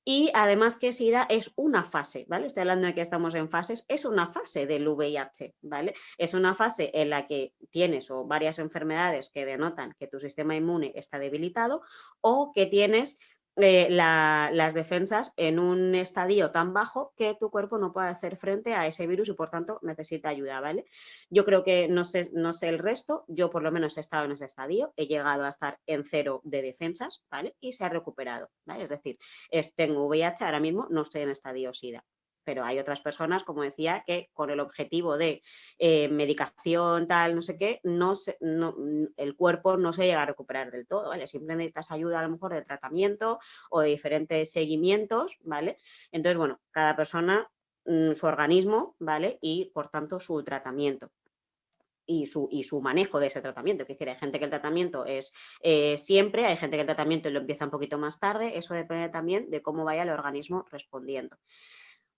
Y además que SIDA es una fase, ¿vale? Estoy hablando de que estamos en fases, es una fase del VIH, ¿vale? Es una fase en la que tienes o varias enfermedades que denotan que tu sistema inmune está debilitado o que tienes las defensas en un estadio tan bajo que tu cuerpo no puede hacer frente a ese virus y por tanto necesita ayuda, ¿vale? Yo creo que no sé el resto, yo por lo menos he estado en ese estadio, he llegado a estar en 0 de defensas, ¿vale? Y se ha recuperado, ¿vale? Es decir, tengo VIH ahora mismo, no estoy en estadio SIDA. Pero hay otras personas, como decía, que con el objetivo de medicación, tal, no sé qué, el cuerpo no se llega a recuperar del todo, ¿vale? Siempre necesitas ayuda a lo mejor de tratamiento o de diferentes seguimientos, ¿vale? Entonces, bueno, cada persona, su organismo, ¿vale? Y por tanto su tratamiento. Y su manejo de ese tratamiento. Es decir, hay gente que el tratamiento es siempre, hay gente que el tratamiento lo empieza un poquito más tarde, eso depende también de cómo vaya el organismo respondiendo.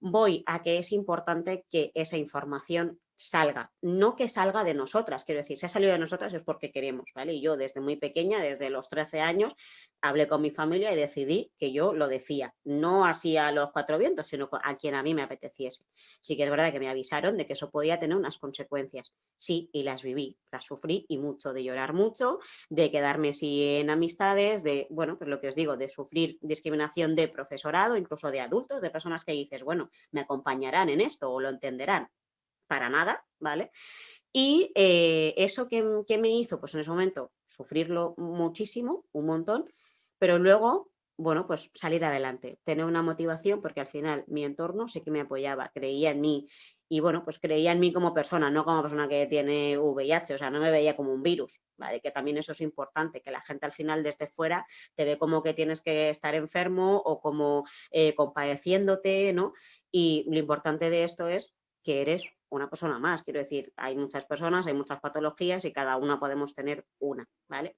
Voy a que es importante que esa información salga, no que salga de nosotras, quiero decir, si ha salido de nosotras es porque queremos, ¿vale? Y yo desde muy pequeña, desde los 13 años, hablé con mi familia y decidí que yo lo decía, no así a los 4 vientos, sino a quien a mí me apeteciese. Sí que es verdad que me avisaron de que eso podía tener unas consecuencias, sí, y las viví, las sufrí y mucho, de llorar mucho, de quedarme sin amistades, de, bueno, pues lo que os digo, de sufrir discriminación de profesorado, incluso de adultos, de personas que dices, bueno, me acompañarán en esto o lo entenderán. Para nada, ¿vale? Y eso que me hizo, pues en ese momento, sufrirlo muchísimo, un montón, pero luego, bueno, pues salir adelante, tener una motivación, porque al final mi entorno sí que me apoyaba, creía en mí y bueno, pues creía en mí como persona, no como persona que tiene VIH, o sea, no me veía como un virus, ¿vale? Que también eso es importante, que la gente al final desde fuera te ve como que tienes que estar enfermo o como compadeciéndote, ¿no? Y lo importante de esto es que eres una persona más. Quiero decir, hay muchas personas, hay muchas patologías y cada una podemos tener una, ¿vale?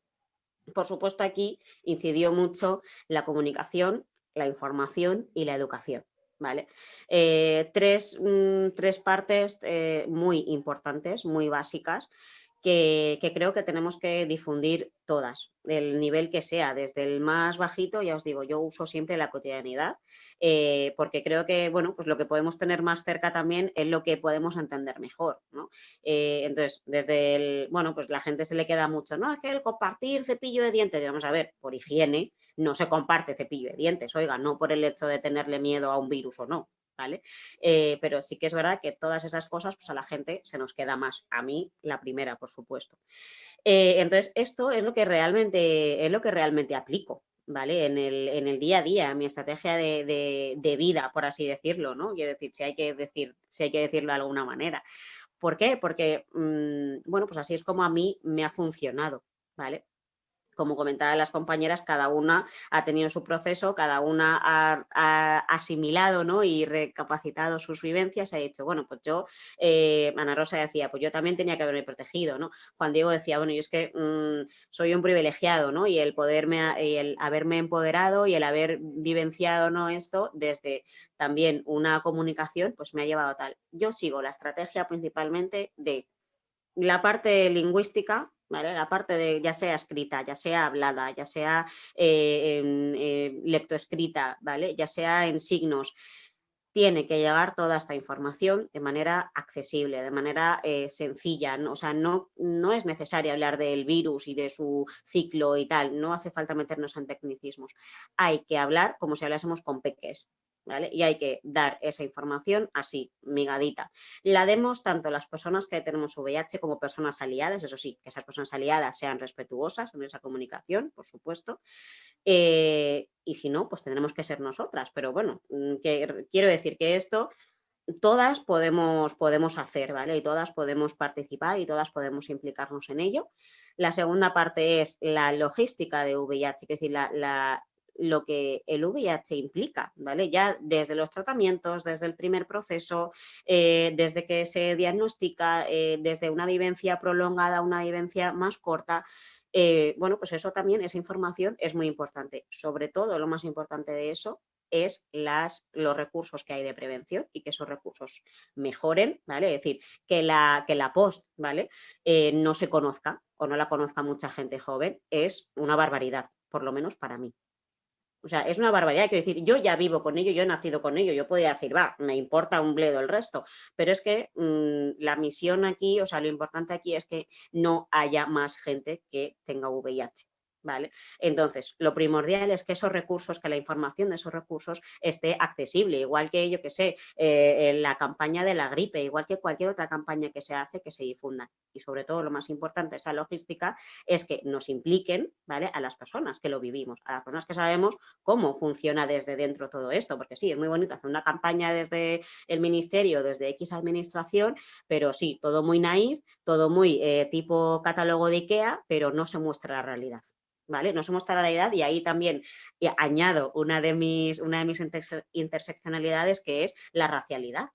Por supuesto, aquí incidió mucho la comunicación, la información y la educación, ¿vale? Tres partes muy importantes, muy básicas, que creo que tenemos que difundir todas, del nivel que sea, desde el más bajito, ya os digo, yo uso siempre la cotidianidad, porque creo que, bueno, pues lo que podemos tener más cerca también es lo que podemos entender mejor, ¿no? Entonces, desde el, bueno, pues la gente se le queda mucho, no, es que el compartir cepillo de dientes, vamos a ver, por higiene no se comparte cepillo de dientes, oiga, no por el hecho de tenerle miedo a un virus o no, ¿vale? Pero sí que es verdad que todas esas cosas, pues a la gente se nos queda más, a mí la primera, por supuesto. Entonces, esto es lo que realmente aplico, ¿vale? En el día a día, mi estrategia de vida, por así decirlo, ¿no? Quiero decir, si hay que decirlo de alguna manera. ¿Por qué? Porque, bueno, pues así es como a mí me ha funcionado, ¿vale? Como comentaban las compañeras, cada una ha tenido su proceso, cada una ha asimilado, ¿no? Y recapacitado sus vivencias, ha dicho, bueno, pues yo, Ana Rosa decía, pues yo también tenía que haberme protegido, ¿no? Juan Diego decía, bueno, yo es que soy un privilegiado, ¿no? Y el haberme empoderado y el haber vivenciado, ¿no? Esto desde también una comunicación, pues me ha llevado a tal. Yo sigo la estrategia principalmente de la parte lingüística, ¿vale? La parte de ya sea escrita, ya sea hablada, ya sea lectoescrita, ¿vale? Ya sea en signos, tiene que llegar toda esta información de manera accesible, de manera sencilla, ¿no? O sea, no es necesario hablar del virus y de su ciclo y tal, no hace falta meternos en tecnicismos. Hay que hablar como si hablásemos con peques, ¿vale? Y hay que dar esa información así, migadita. La demos tanto las personas que tenemos VIH como personas aliadas, eso sí, que esas personas aliadas sean respetuosas en esa comunicación, por supuesto, y si no, pues tendremos que ser nosotras, pero bueno, quiero decir que esto todas podemos hacer, ¿vale? Y todas podemos participar y todas podemos implicarnos en ello. La segunda parte es la logística de VIH, es decir, lo que el VIH implica, ¿vale? Ya desde los tratamientos, desde el primer proceso, desde que se diagnostica, desde una vivencia prolongada a una vivencia más corta, bueno, pues eso también, esa información es muy importante. Sobre todo, lo más importante de eso es los recursos que hay de prevención y que esos recursos mejoren, ¿vale? Es decir, que la post, ¿vale? No se conozca o no la conozca mucha gente joven, es una barbaridad, por lo menos para mí. O sea, es una barbaridad. Quiero decir, yo ya vivo con ello, yo he nacido con ello, yo podría decir, va, me importa un bledo el resto, pero es que la misión aquí, o sea, lo importante aquí es que no haya más gente que tenga VIH. ¿Vale? Entonces, lo primordial es que esos recursos, que la información de esos recursos esté accesible, igual que, yo que sé, la campaña de la gripe, igual que cualquier otra campaña que se hace, que se difunda. Y sobre todo, lo más importante, esa logística, es que nos impliquen, ¿vale?, a las personas que lo vivimos, a las personas que sabemos cómo funciona desde dentro todo esto, porque sí, es muy bonito hacer una campaña desde el ministerio, desde X administración, pero sí, todo muy naif, todo muy tipo catálogo de IKEA, pero no se muestra la realidad. ¿Vale? No se muestra la realidad y ahí también añado una de mis interseccionalidades, que es la racialidad.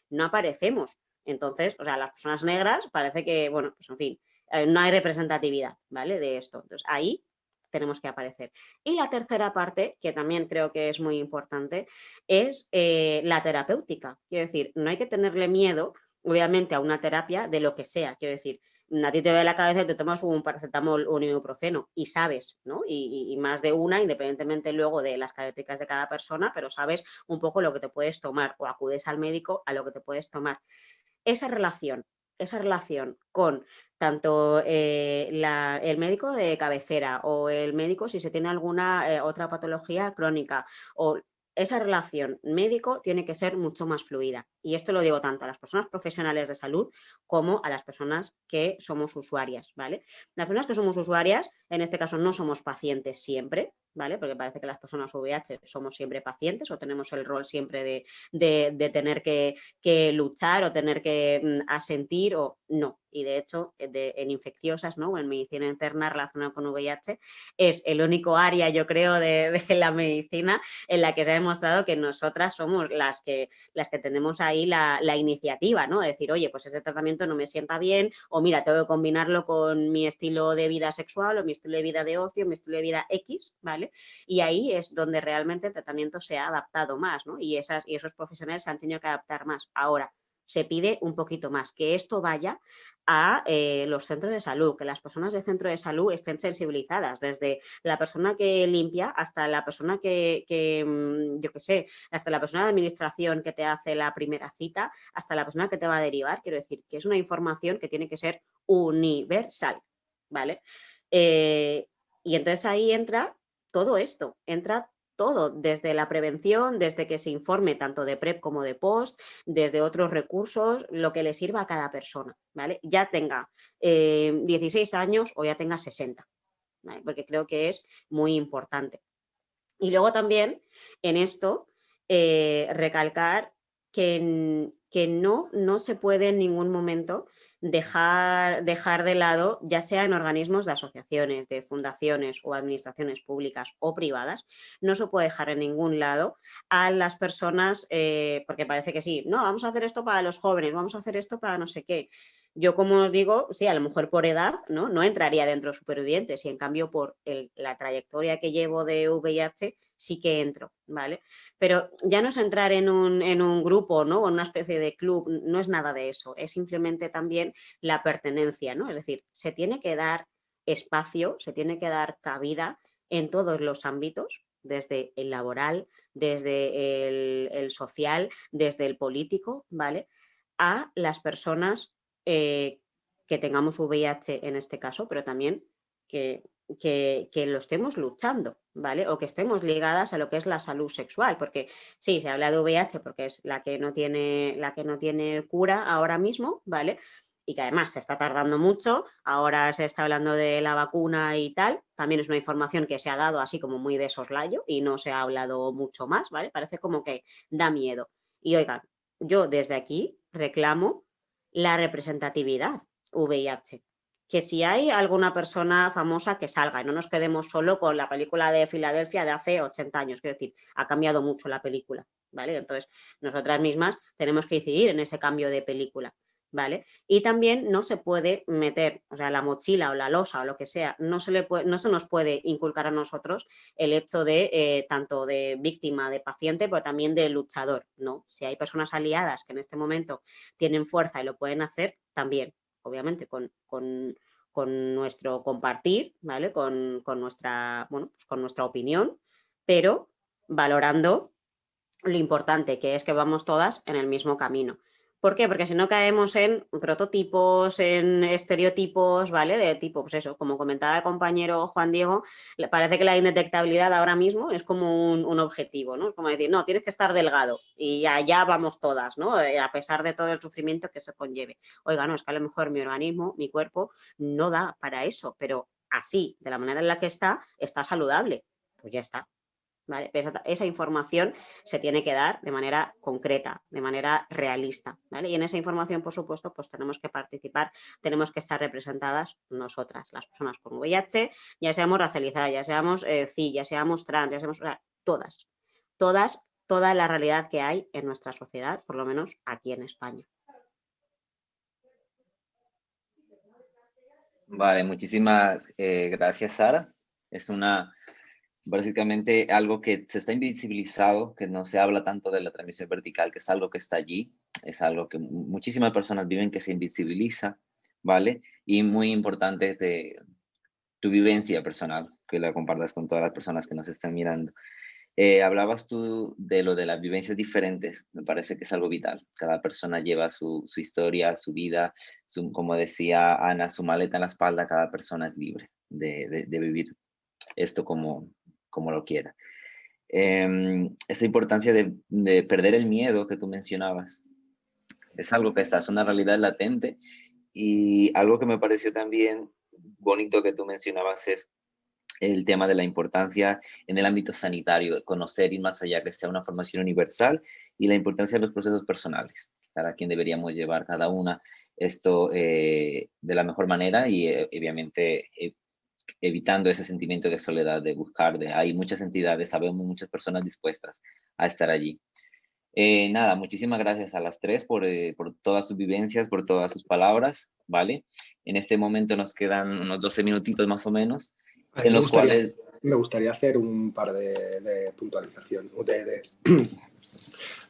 No aparecemos. Entonces, o sea, las personas negras parece que, bueno, pues en fin, no hay representatividad, ¿vale?, de esto. Entonces, ahí tenemos que aparecer. Y la tercera parte, que también creo que es muy importante, es la terapéutica. Quiero decir, no hay que tenerle miedo, obviamente, a una terapia de lo que sea. Quiero decir, a ti te duele la cabeza y te tomas un paracetamol o un ibuprofeno y sabes, ¿no? Y más de una, independientemente luego de las características de cada persona, pero sabes un poco lo que te puedes tomar, o acudes al médico a lo que te puedes tomar. Esa relación con tanto el médico de cabecera o el médico si se tiene alguna otra patología crónica, o esa relación médico tiene que ser mucho más fluida. Y esto lo digo tanto a las personas profesionales de salud como a las personas que somos usuarias, ¿vale? Las personas que somos usuarias, en este caso no somos pacientes siempre, ¿vale? Porque parece que las personas VIH somos siempre pacientes o tenemos el rol siempre de tener que luchar o tener que asentir o no. Y de hecho, en infecciosas, ¿no?, o en medicina interna relacionada con VIH, es el único área, yo creo, de la medicina en la que se ha demostrado que nosotras somos las que tenemos ahí la iniciativa, ¿no? De decir, oye, pues ese tratamiento no me sienta bien, o mira, tengo que combinarlo con mi estilo de vida sexual, o mi estilo de vida de ocio, mi estilo de vida X, ¿vale? Y ahí es donde realmente el tratamiento se ha adaptado más, ¿no? Y esos profesionales se han tenido que adaptar más. Ahora, se pide un poquito más, que esto vaya a los centros de salud, que las personas del centro de salud estén sensibilizadas, desde la persona que limpia hasta la persona yo qué sé, hasta la persona de administración que te hace la primera cita, hasta la persona que te va a derivar. Quiero decir, que es una información que tiene que ser universal, ¿vale? Y entonces ahí entra todo esto, entra todo, desde la prevención, desde que se informe tanto de PrEP como de post, desde otros recursos, lo que le sirva a cada persona, ¿vale? Ya tenga 16 años o ya tenga 60, ¿vale? Porque creo que es muy importante. Y luego también en esto recalcar que no se puede en ningún momento dejar de lado, ya sea en organismos de asociaciones, de fundaciones o administraciones públicas o privadas, no se puede dejar en ningún lado a las personas, porque parece que sí, no, vamos a hacer esto para los jóvenes, vamos a hacer esto para no sé qué. Yo, como os digo, sí, a lo mejor por edad, no entraría dentro de supervivientes, y en cambio por la trayectoria que llevo de VIH sí que entro, ¿vale? Pero ya no es entrar en un grupo, ¿no?, o en una especie de club, no es nada de eso, es simplemente también la pertenencia, ¿no? Es decir, se tiene que dar espacio, se tiene que dar cabida en todos los ámbitos, desde el laboral, desde el social, desde el político, ¿vale?, a las personas que tengamos VIH en este caso, pero también que lo estemos luchando, ¿vale? O que estemos ligadas a lo que es la salud sexual, porque sí, se habla de VIH porque es la que no tiene cura ahora mismo, ¿vale? Y que además se está tardando mucho, ahora se está hablando de la vacuna y tal, también es una información que se ha dado así como muy de soslayo y no se ha hablado mucho más, ¿vale? Parece como que da miedo. Y oigan, yo desde aquí reclamo la representatividad VIH. Que si hay alguna persona famosa que salga y no nos quedemos solo con la película de Filadelfia de hace 80 años, quiero decir, ha cambiado mucho la película, ¿vale? Entonces, nosotras mismas tenemos que incidir en ese cambio de película, ¿vale? Y también no se puede meter, o sea, la mochila o la losa o lo que sea, no se nos puede inculcar a nosotros el hecho de tanto de víctima, de paciente, pero también de luchador, ¿no? Si hay personas aliadas que en este momento tienen fuerza y lo pueden hacer, también, obviamente, con nuestro compartir, ¿vale? Con nuestra opinión, pero valorando lo importante que es que vamos todas en el mismo camino. ¿Por qué? Porque si no caemos en prototipos, en estereotipos, ¿vale? De tipo, pues eso, como comentaba el compañero Juan Diego, parece que la indetectabilidad ahora mismo es como un objetivo, ¿no? Es como decir, no, tienes que estar delgado y allá vamos todas, ¿no? A pesar de todo el sufrimiento que se conlleve. Oiga, no, es que a lo mejor mi organismo, mi cuerpo, no da para eso, pero así, de la manera en la que está saludable. Pues ya está. ¿Vale? Esa información se tiene que dar de manera concreta, de manera realista, ¿vale? Y en esa información, por supuesto, pues tenemos que participar, tenemos que estar representadas nosotras, las personas con VIH, ya seamos racializadas, ya seamos cis, ya seamos trans, ya seamos, o sea, toda la realidad que hay en nuestra sociedad, por lo menos aquí en España. Vale, muchísimas gracias, Sara. Es básicamente algo que se está invisibilizado, que no se habla tanto de la transmisión vertical, que es algo que está allí, es algo que muchísimas personas viven, que se invisibiliza, ¿vale? Y muy importante de tu vivencia personal, que la compartas con todas las personas que nos están mirando. Hablabas tú de lo de las vivencias diferentes, me parece que es algo vital. Cada persona lleva su historia, su vida, como decía Ana, su maleta en la espalda, cada persona es libre de vivir esto como lo quiera. Esa importancia de perder el miedo que tú mencionabas es algo que está, es una realidad latente, y algo que me pareció también bonito que tú mencionabas es el tema de la importancia en el ámbito sanitario, de conocer, ir más allá, que sea una formación universal, y la importancia de los procesos personales. Cada quien deberíamos llevar cada una esto de la mejor manera, y obviamente evitando ese sentimiento de soledad, de buscar, hay muchas entidades, sabemos muchas personas dispuestas a estar allí. Nada, muchísimas gracias a las tres por todas sus vivencias, por todas sus palabras, ¿vale? En este momento nos quedan unos 12 minutitos más o menos, en los cuales... Me gustaría hacer un par de puntualización,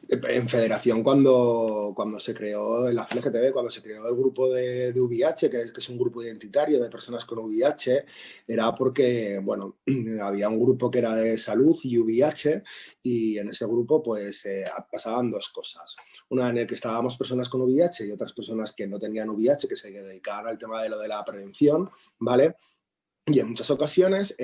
en Federación, cuando se creó la FLGTB, cuando se creó el grupo de VIH, que es un grupo identitario de personas con VIH, era porque, bueno, había un grupo que era de salud y VIH, y en ese grupo pues pasaban dos cosas. Una en el que estábamos personas con VIH y otras personas que no tenían VIH, que se dedicaban al tema de lo de la prevención, ¿vale? Y en muchas ocasiones,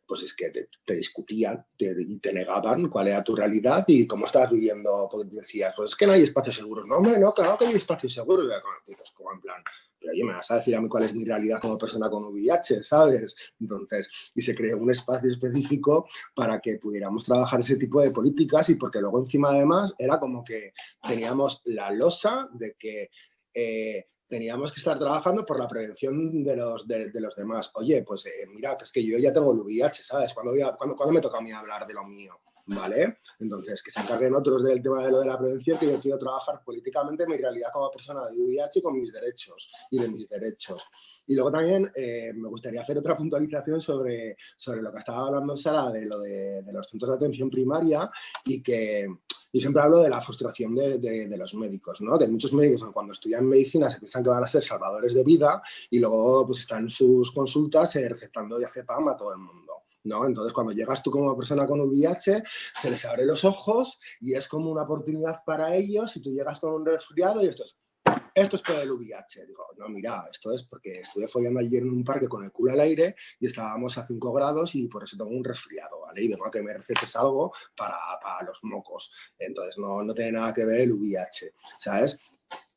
pues es que te discutían y te negaban cuál era tu realidad y cómo estabas viviendo, porque decías, pues es que no hay espacios seguros. No, hombre, no, claro que hay espacios seguros. Y dices, como en plan, pero oye, me vas a decir a mí cuál es mi realidad como persona con VIH, ¿sabes? Entonces, y se creó un espacio específico para que pudiéramos trabajar ese tipo de políticas, y porque luego encima además era como que teníamos la losa de que... teníamos que estar trabajando por la prevención de los demás. Oye, pues mira, que es que yo ya tengo el VIH, ¿sabes? ¿Cuándo me toca a mí hablar de lo mío? ¿Vale? Entonces, que se encarguen otros del tema de lo de la prevención, que yo quiero trabajar políticamente mi realidad como persona de VIH con mis derechos y de mis derechos. Y luego también me gustaría hacer otra puntualización sobre lo que estaba hablando Sara, de lo de los centros de atención primaria, y que yo siempre hablo de la frustración de los médicos, ¿no? De muchos médicos que cuando estudian medicina se piensan que van a ser salvadores de vida, y luego pues están en sus consultas recetando diazepam a todo el mundo, ¿no? Entonces, cuando llegas tú como persona con VIH, se les abre los ojos y es como una oportunidad para ellos, y tú llegas con un resfriado y esto es por el VIH. Digo, no, mira, esto es porque estuve follando ayer en un parque con el culo al aire y estábamos a 5 grados y por eso tengo un resfriado, ¿vale? Y vengo a que me recetes algo para los mocos. Entonces, no tiene nada que ver el VIH, ¿sabes?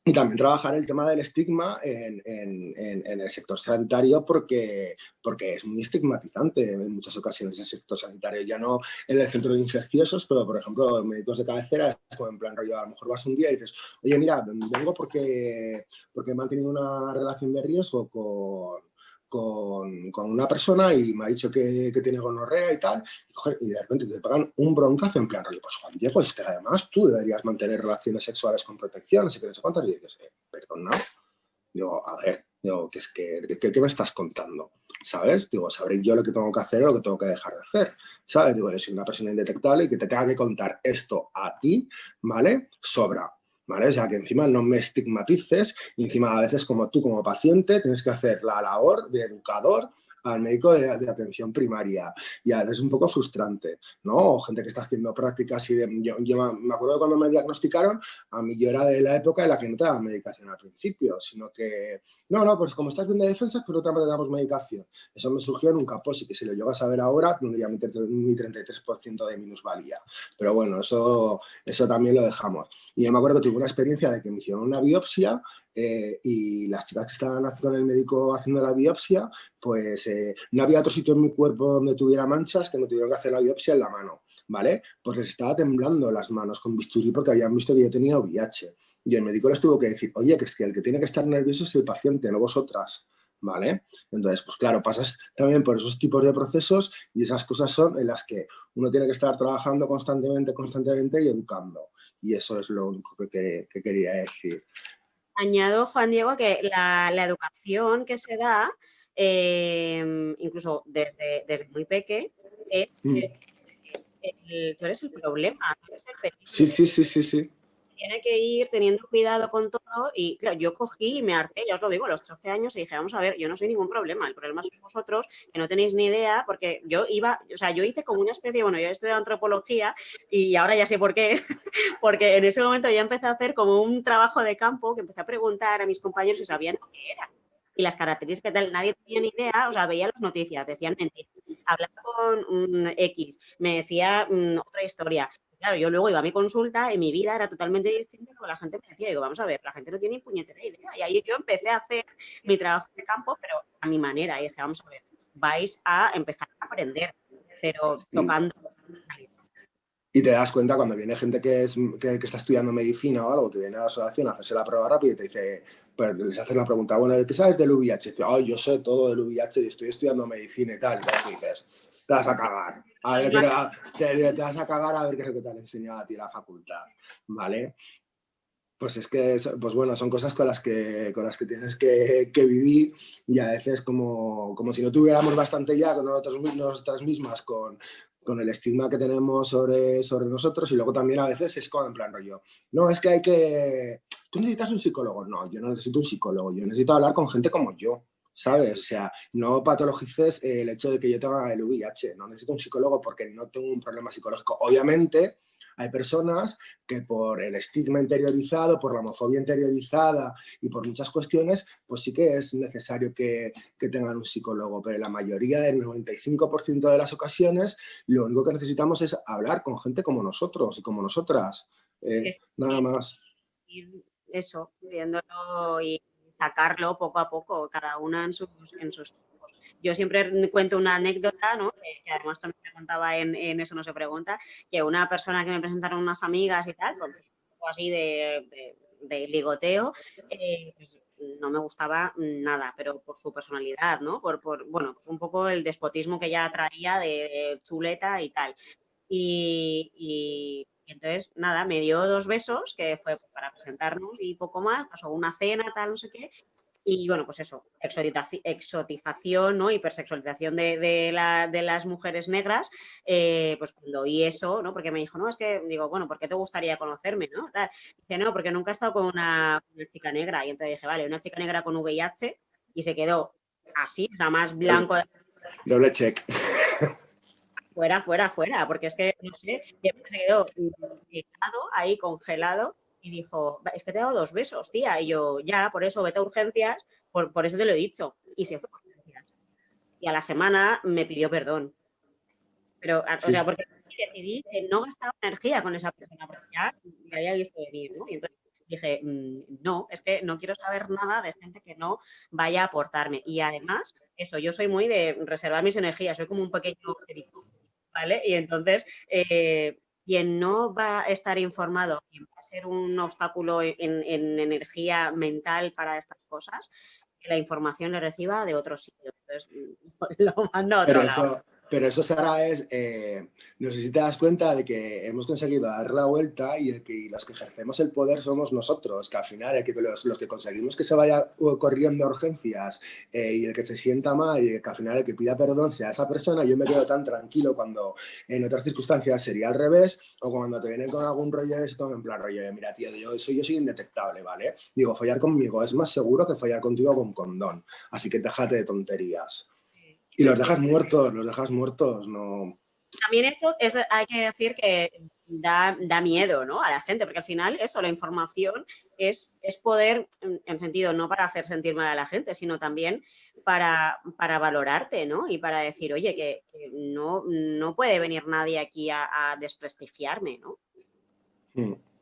Y también trabajar el tema del estigma en el sector sanitario, porque es muy estigmatizante en muchas ocasiones el sector sanitario, ya no en el centro de infecciosos, pero por ejemplo en médicos de cabecera, es como en plan rollo, a lo mejor vas un día y dices, oye mira, vengo porque he mantenido una relación de riesgo con una persona y me ha dicho que tiene gonorrea y tal, y de repente te pagan un broncazo en plan rollo, pues Juan Diego, es que además tú deberías mantener relaciones sexuales con protección, así que no sé cuántas, y dices, perdona, digo, a ver, digo, ¿qué me estás contando? ¿Sabes? Digo, sabré yo lo que tengo que hacer o lo que tengo que dejar de hacer, ¿sabes? Digo, yo soy una persona indetectable y que te tenga que contar esto a ti, ¿vale? Sobra. ¿Vale? O sea, que encima no me estigmatices, y encima a veces como tú como paciente tienes que hacer la labor de educador al médico de atención primaria, y a veces es un poco frustrante, ¿no? O gente que está haciendo prácticas y yo me acuerdo de cuando me diagnosticaron, a mí yo era de la época en la que no te daban medicación al principio, sino que, no, pues como estás bien de defensas, pues no te damos medicación. Eso me surgió en un capós y que si lo llegas a ver ahora, tendría mi 33% de minusvalía. Pero bueno, eso también lo dejamos. Y yo me acuerdo que tuve una experiencia de que me hicieron una biopsia y las chicas que estaban con el médico haciendo la biopsia, pues no había otro sitio en mi cuerpo donde tuviera manchas que no tuvieron que hacer la biopsia en la mano, ¿vale? Pues les estaba temblando las manos con bisturí porque habían visto que yo tenía VIH. Y el médico les tuvo que decir, oye, que es que el que tiene que estar nervioso es el paciente, no vosotras, ¿vale? Entonces, pues claro, pasas también por esos tipos de procesos y esas cosas son en las que uno tiene que estar trabajando constantemente y educando. Y eso es lo único que quería decir. Añado, Juan Diego, que la educación que se da, incluso desde muy pequeño, es tú eres el problema, tú eres el peligro. Sí. Tiene que ir teniendo cuidado con todo y claro, yo cogí y me harté, ya os lo digo, a los 13 años y dije, vamos a ver, yo no soy ningún problema, el problema sois vosotros, que no tenéis ni idea, porque yo hice como una especie, bueno, yo estudié antropología y ahora ya sé por qué, porque en ese momento ya empecé a hacer como un trabajo de campo que empecé a preguntar a mis compañeros si sabían lo que era. Y las características tal, nadie tenía ni idea, o sea, veía las noticias, decían mentiras. Hablaba con un X, me decía otra historia. Claro, yo luego iba a mi consulta y mi vida era totalmente distinta a lo que la gente me decía. Digo, vamos a ver, la gente no tiene ni puñetera idea. Y ahí yo empecé a hacer mi trabajo de campo, pero a mi manera. Y dije, vamos a ver, vais a empezar a aprender, pero tocando. Y te das cuenta cuando viene gente que está estudiando medicina o algo, que viene a la asociación a hacerse la prueba rápida y te dice, pues les haces la pregunta, bueno, ¿qué sabes del VIH? Y dice, oh, yo sé todo del VIH y estoy estudiando medicina y tal. Y dices, te vas a cagar. A ver, te vas a cagar a ver qué es lo que te han enseñado a ti la facultad, ¿vale? Pues es que, pues bueno, son cosas con las que tienes que vivir y a veces como si no tuviéramos bastante ya con nosotras mismas, con el estigma que tenemos sobre nosotros, y luego también a veces es como en plan rollo, no, es que tú necesitas un psicólogo. No, yo no necesito un psicólogo, yo necesito hablar con gente como yo, ¿sabes? O sea, no patologices el hecho de que yo tenga el VIH, no necesito un psicólogo porque no tengo un problema psicológico. Obviamente hay personas que por el estigma interiorizado, por la homofobia interiorizada y por muchas cuestiones, pues sí que es necesario que tengan un psicólogo, pero en la mayoría, del 95% de las ocasiones, lo único que necesitamos es hablar con gente como nosotros y como nosotras, nada más. Eso, viéndolo y sacarlo poco a poco, cada una en sus tiempos. Yo siempre cuento una anécdota, ¿no? Que además también me contaba en Eso no se pregunta, que una persona que me presentaron unas amigas y tal, pues, así de ligoteo, pues, no me gustaba nada, pero por su personalidad, ¿no? Bueno, pues un poco el despotismo que ella traía de chuleta y tal. Y entonces, nada, me dio 2 besos, que fue para presentarnos y poco más, pasó una cena, tal, no sé qué. Y bueno, pues eso, exotización, ¿no? Hipersexualización de las mujeres negras, pues cuando oí eso, ¿no? Porque me dijo, no, es que, digo, bueno, ¿por qué te gustaría conocerme, no? Tal. Dice, no, porque nunca he estado con una chica negra. Y entonces dije, vale, una chica negra con VIH, y se quedó así, o sea, más blanco. Doble check. Fuera, porque es que, no sé, se quedó helado, ahí congelado, y dijo, es que te he dado 2 besos, tía, y yo, ya, por eso, vete a urgencias, por eso te lo he dicho, y se fue a urgencias. Y a la semana me pidió perdón. Pero, o sea, porque decidí que no gastaba energía con esa persona, porque ya me había visto venir, ¿no? Y entonces dije, no, es que no quiero saber nada de gente que no vaya a aportarme. Y además, eso, yo soy muy de reservar mis energías, soy como un pequeño objeto, ¿vale? Y entonces, quien no va a estar informado, quien va a ser un obstáculo en energía mental para estas cosas, que la información le reciba de otro sitio. Entonces, lo mando a otro lado. Pero eso, Sara, no sé si te das cuenta de que hemos conseguido dar la vuelta y los que ejercemos el poder somos nosotros, que al final los que conseguimos que se vaya corriendo a urgencias y el que se sienta mal y que al final el que pida perdón sea esa persona. Yo me quedo tan tranquilo cuando en otras circunstancias sería al revés, o cuando te vienen con algún rollo esto, en plan rollo, mira tío, yo soy indetectable, ¿vale? Digo, follar conmigo es más seguro que follar contigo con condón, así que déjate de tonterías. Y los dejas muertos, no... También eso hay que decir que da miedo, ¿no?, a la gente, porque al final eso, la información es poder, en sentido, no para hacer sentir mal a la gente, sino también para valorarte, ¿no? Y para decir, oye, que no puede venir nadie aquí a desprestigiarme, ¿no?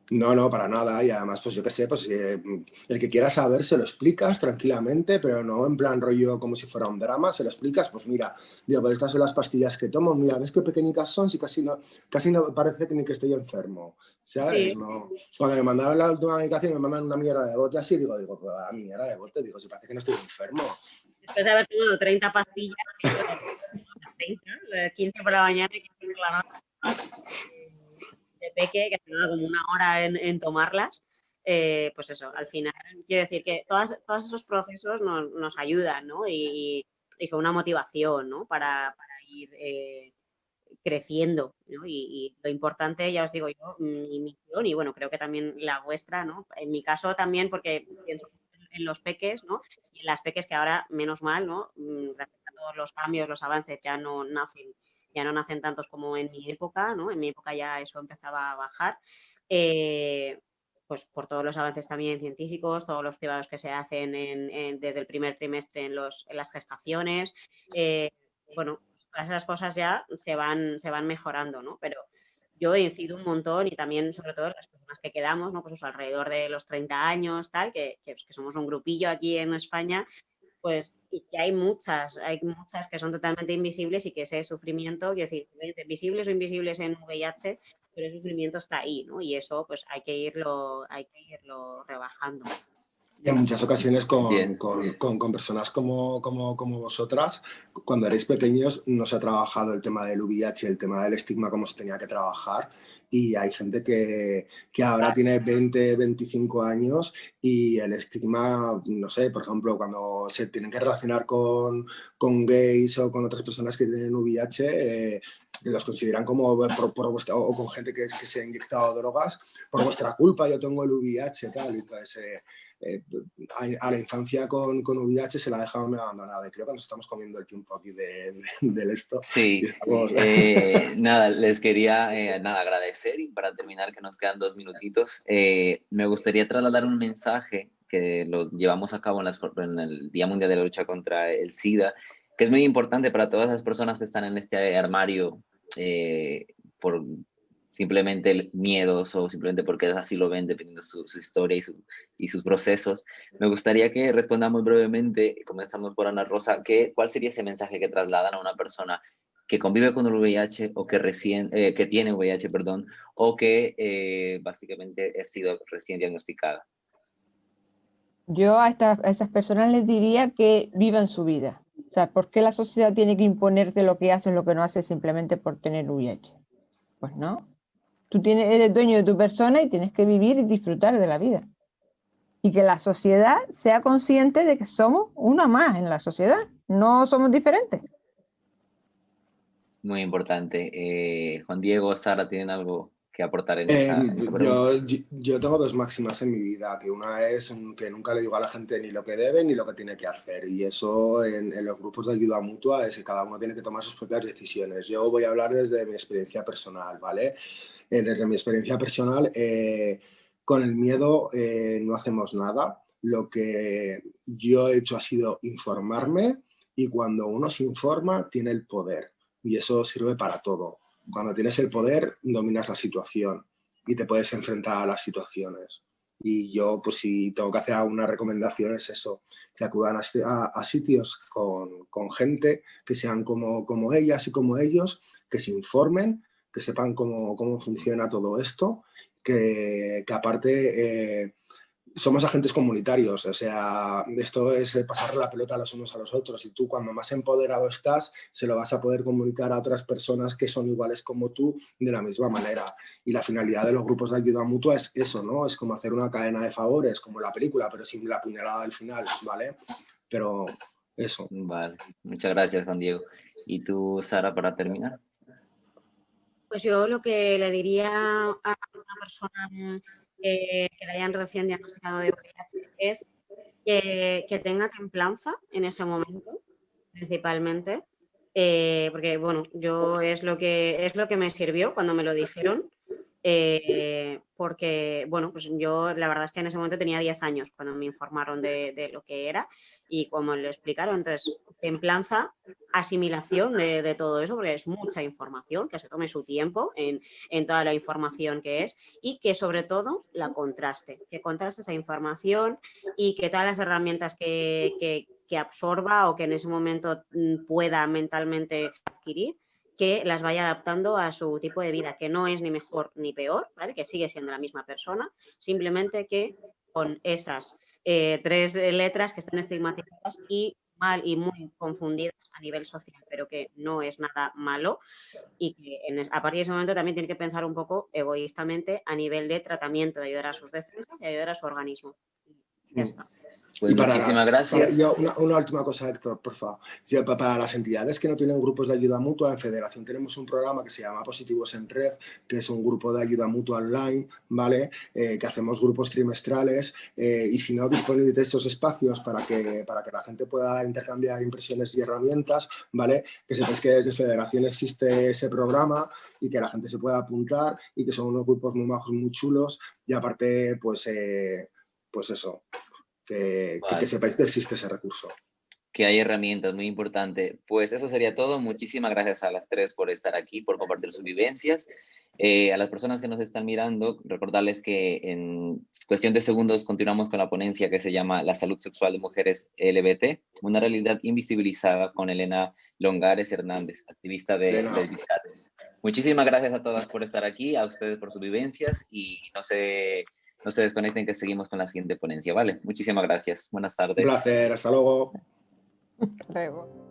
No, para nada. Y además, pues yo qué sé, pues el que quiera saber se lo explicas tranquilamente, pero no en plan rollo como si fuera un drama, se lo explicas, pues mira, digo, pues estas son las pastillas que tomo, mira, ¿ves qué pequeñitas son? Si casi no parece que ni que estoy enfermo, ¿sabes? Sí. No. Cuando me mandaron la última medicación me mandan una mierda de bote así, digo, pues mierda de bote, digo, si parece que no estoy enfermo. Después de haber tomado 30 pastillas, 15 por la mañana y 15 por la noche, de peque, que tardaba como una hora en tomarlas, pues eso, al final quiero decir que todos esos procesos nos ayudan, ¿no? Y son una motivación, ¿no?, para ir creciendo, ¿no? Y lo importante, ya os digo yo, mi misión, y bueno, creo que también la vuestra, ¿no? En mi caso también, porque pienso en los peques, ¿no? Y en las peques que ahora, menos mal, ¿no?, gracias a todos los cambios, los avances, ya no nacen tantos como en mi época, ¿no? En mi época ya eso empezaba a bajar. Pues por todos los avances también científicos, todos los cribados que se hacen desde el primer trimestre en las gestaciones. Bueno, todas esas cosas ya se van mejorando, ¿no? Pero yo incido un montón y también, sobre todo, las personas que quedamos, ¿no? Pues eso, alrededor de los 30 años, tal, que somos un grupillo aquí en España, pues, y que hay muchas que son totalmente invisibles y que ese sufrimiento, quiero decir, visibles o invisibles en VIH, pero el sufrimiento está ahí, ¿no? Y eso, pues, hay que irlo rebajando. Y en muchas ocasiones Bien. con personas como vosotras, cuando erais pequeños no se ha trabajado el tema del VIH, el tema del estigma como se tenía que trabajar, y hay gente que ahora tiene 20, 25 años y el estigma, no sé, por ejemplo, cuando se tienen que relacionar con gays o con otras personas que tienen VIH, los consideran como por vuestra, o con gente que se ha inyectado drogas, por vuestra culpa yo tengo el VIH, tal, y pues... a la infancia con VIH se la ha dejado muy abandonada y creo que nos estamos comiendo el tiempo aquí del esto. Sí, Estamos... nada, les quería agradecer y para terminar que nos quedan 2 minutitos, me gustaría trasladar un mensaje que lo llevamos a cabo en el Día Mundial de la Lucha contra el SIDA, que es muy importante para todas las personas que están en este armario por simplemente miedos o simplemente porque así lo ven, dependiendo de su historia y sus procesos. Me gustaría que respondamos brevemente, comenzamos por Ana Rosa, ¿cuál sería ese mensaje que trasladan a una persona que convive con el VIH o que tiene VIH, perdón, o que básicamente ha sido recién diagnosticada? Yo a esas personas les diría que vivan su vida. O sea, ¿por qué la sociedad tiene que imponerte lo que haces, lo que no haces simplemente por tener VIH? Pues no. Tú eres dueño de tu persona y tienes que vivir y disfrutar de la vida. Y que la sociedad sea consciente de que somos una más en la sociedad, no somos diferentes. Muy importante. Juan Diego, Sara, ¿tienen algo que aportar en esa pregunta? Yo tengo 2 máximas en mi vida, que una es que nunca le digo a la gente ni lo que debe ni lo que tiene que hacer, y eso en los grupos de ayuda mutua es que cada uno tiene que tomar sus propias decisiones. Yo voy a hablar desde mi experiencia personal, ¿vale? Desde mi experiencia personal, con el miedo no hacemos nada. Lo que yo he hecho ha sido informarme, y cuando uno se informa tiene el poder, y eso sirve para todo. Cuando tienes el poder, dominas la situación y te puedes enfrentar a las situaciones. Y yo, pues si tengo que hacer alguna recomendación, es eso, que acudan a sitios con gente que sean como ellas y como ellos, que se informen, que sepan cómo funciona todo esto, que aparte... somos agentes comunitarios, o sea, esto es pasar la pelota los unos a los otros, y tú cuando más empoderado estás, se lo vas a poder comunicar a otras personas que son iguales como tú de la misma manera. Y la finalidad de los grupos de ayuda mutua es eso, ¿no? Es como hacer una cadena de favores, como la película, pero sin la puñalada al final, ¿vale? Pero eso. Vale, muchas gracias, Juan Diego. ¿Y tú, Sara, para terminar? Pues yo lo que le diría a una persona que le hayan recién diagnosticado de VIH es que tenga templanza en ese momento, principalmente, porque bueno, yo es lo que me sirvió cuando me lo dijeron. Porque, bueno, pues yo la verdad es que en ese momento tenía 10 años cuando me informaron de lo que era y como lo explicaron. Entonces, templanza, asimilación de todo eso, porque es mucha información, que se tome su tiempo en toda la información que es y que sobre todo que contraste esa información y que todas las herramientas que absorba o que en ese momento pueda mentalmente adquirir, que las vaya adaptando a su tipo de vida, que no es ni mejor ni peor, ¿vale? Que sigue siendo la misma persona, simplemente que con esas 3 letras que están estigmatizadas y mal y muy confundidas a nivel social, pero que no es nada malo y que a partir de ese momento también tiene que pensar un poco egoístamente a nivel de tratamiento, de ayudar a sus defensas y ayudar a su organismo. Ya está. Pues muchísimas gracias. Una última cosa, Héctor, por favor. Para las entidades que no tienen grupos de ayuda mutua, en Federación tenemos un programa que se llama Positivos en Red, que es un grupo de ayuda mutua online, ¿vale? Que hacemos grupos trimestrales y si no disponéis de esos espacios para que la gente pueda intercambiar impresiones y herramientas, ¿vale? Que sepáis que desde Federación existe ese programa y que la gente se pueda apuntar y que son unos grupos muy majos, muy chulos y aparte, pues eso, que sepáis que existe ese recurso. Que hay herramientas, muy importante. Pues eso sería todo. Muchísimas gracias a las 3 por estar aquí, por compartir sus vivencias. A las personas que nos están mirando, recordarles que en cuestión de segundos continuamos con la ponencia que se llama La salud sexual de mujeres LGBT, una realidad invisibilizada, con Elena Longares Hernández, activista de Lesbicat. Muchísimas gracias a todas por estar aquí, a ustedes por sus vivencias y no se desconecten que seguimos con la siguiente ponencia, ¿vale? Muchísimas gracias. Buenas tardes. Un placer, hasta luego. Luego.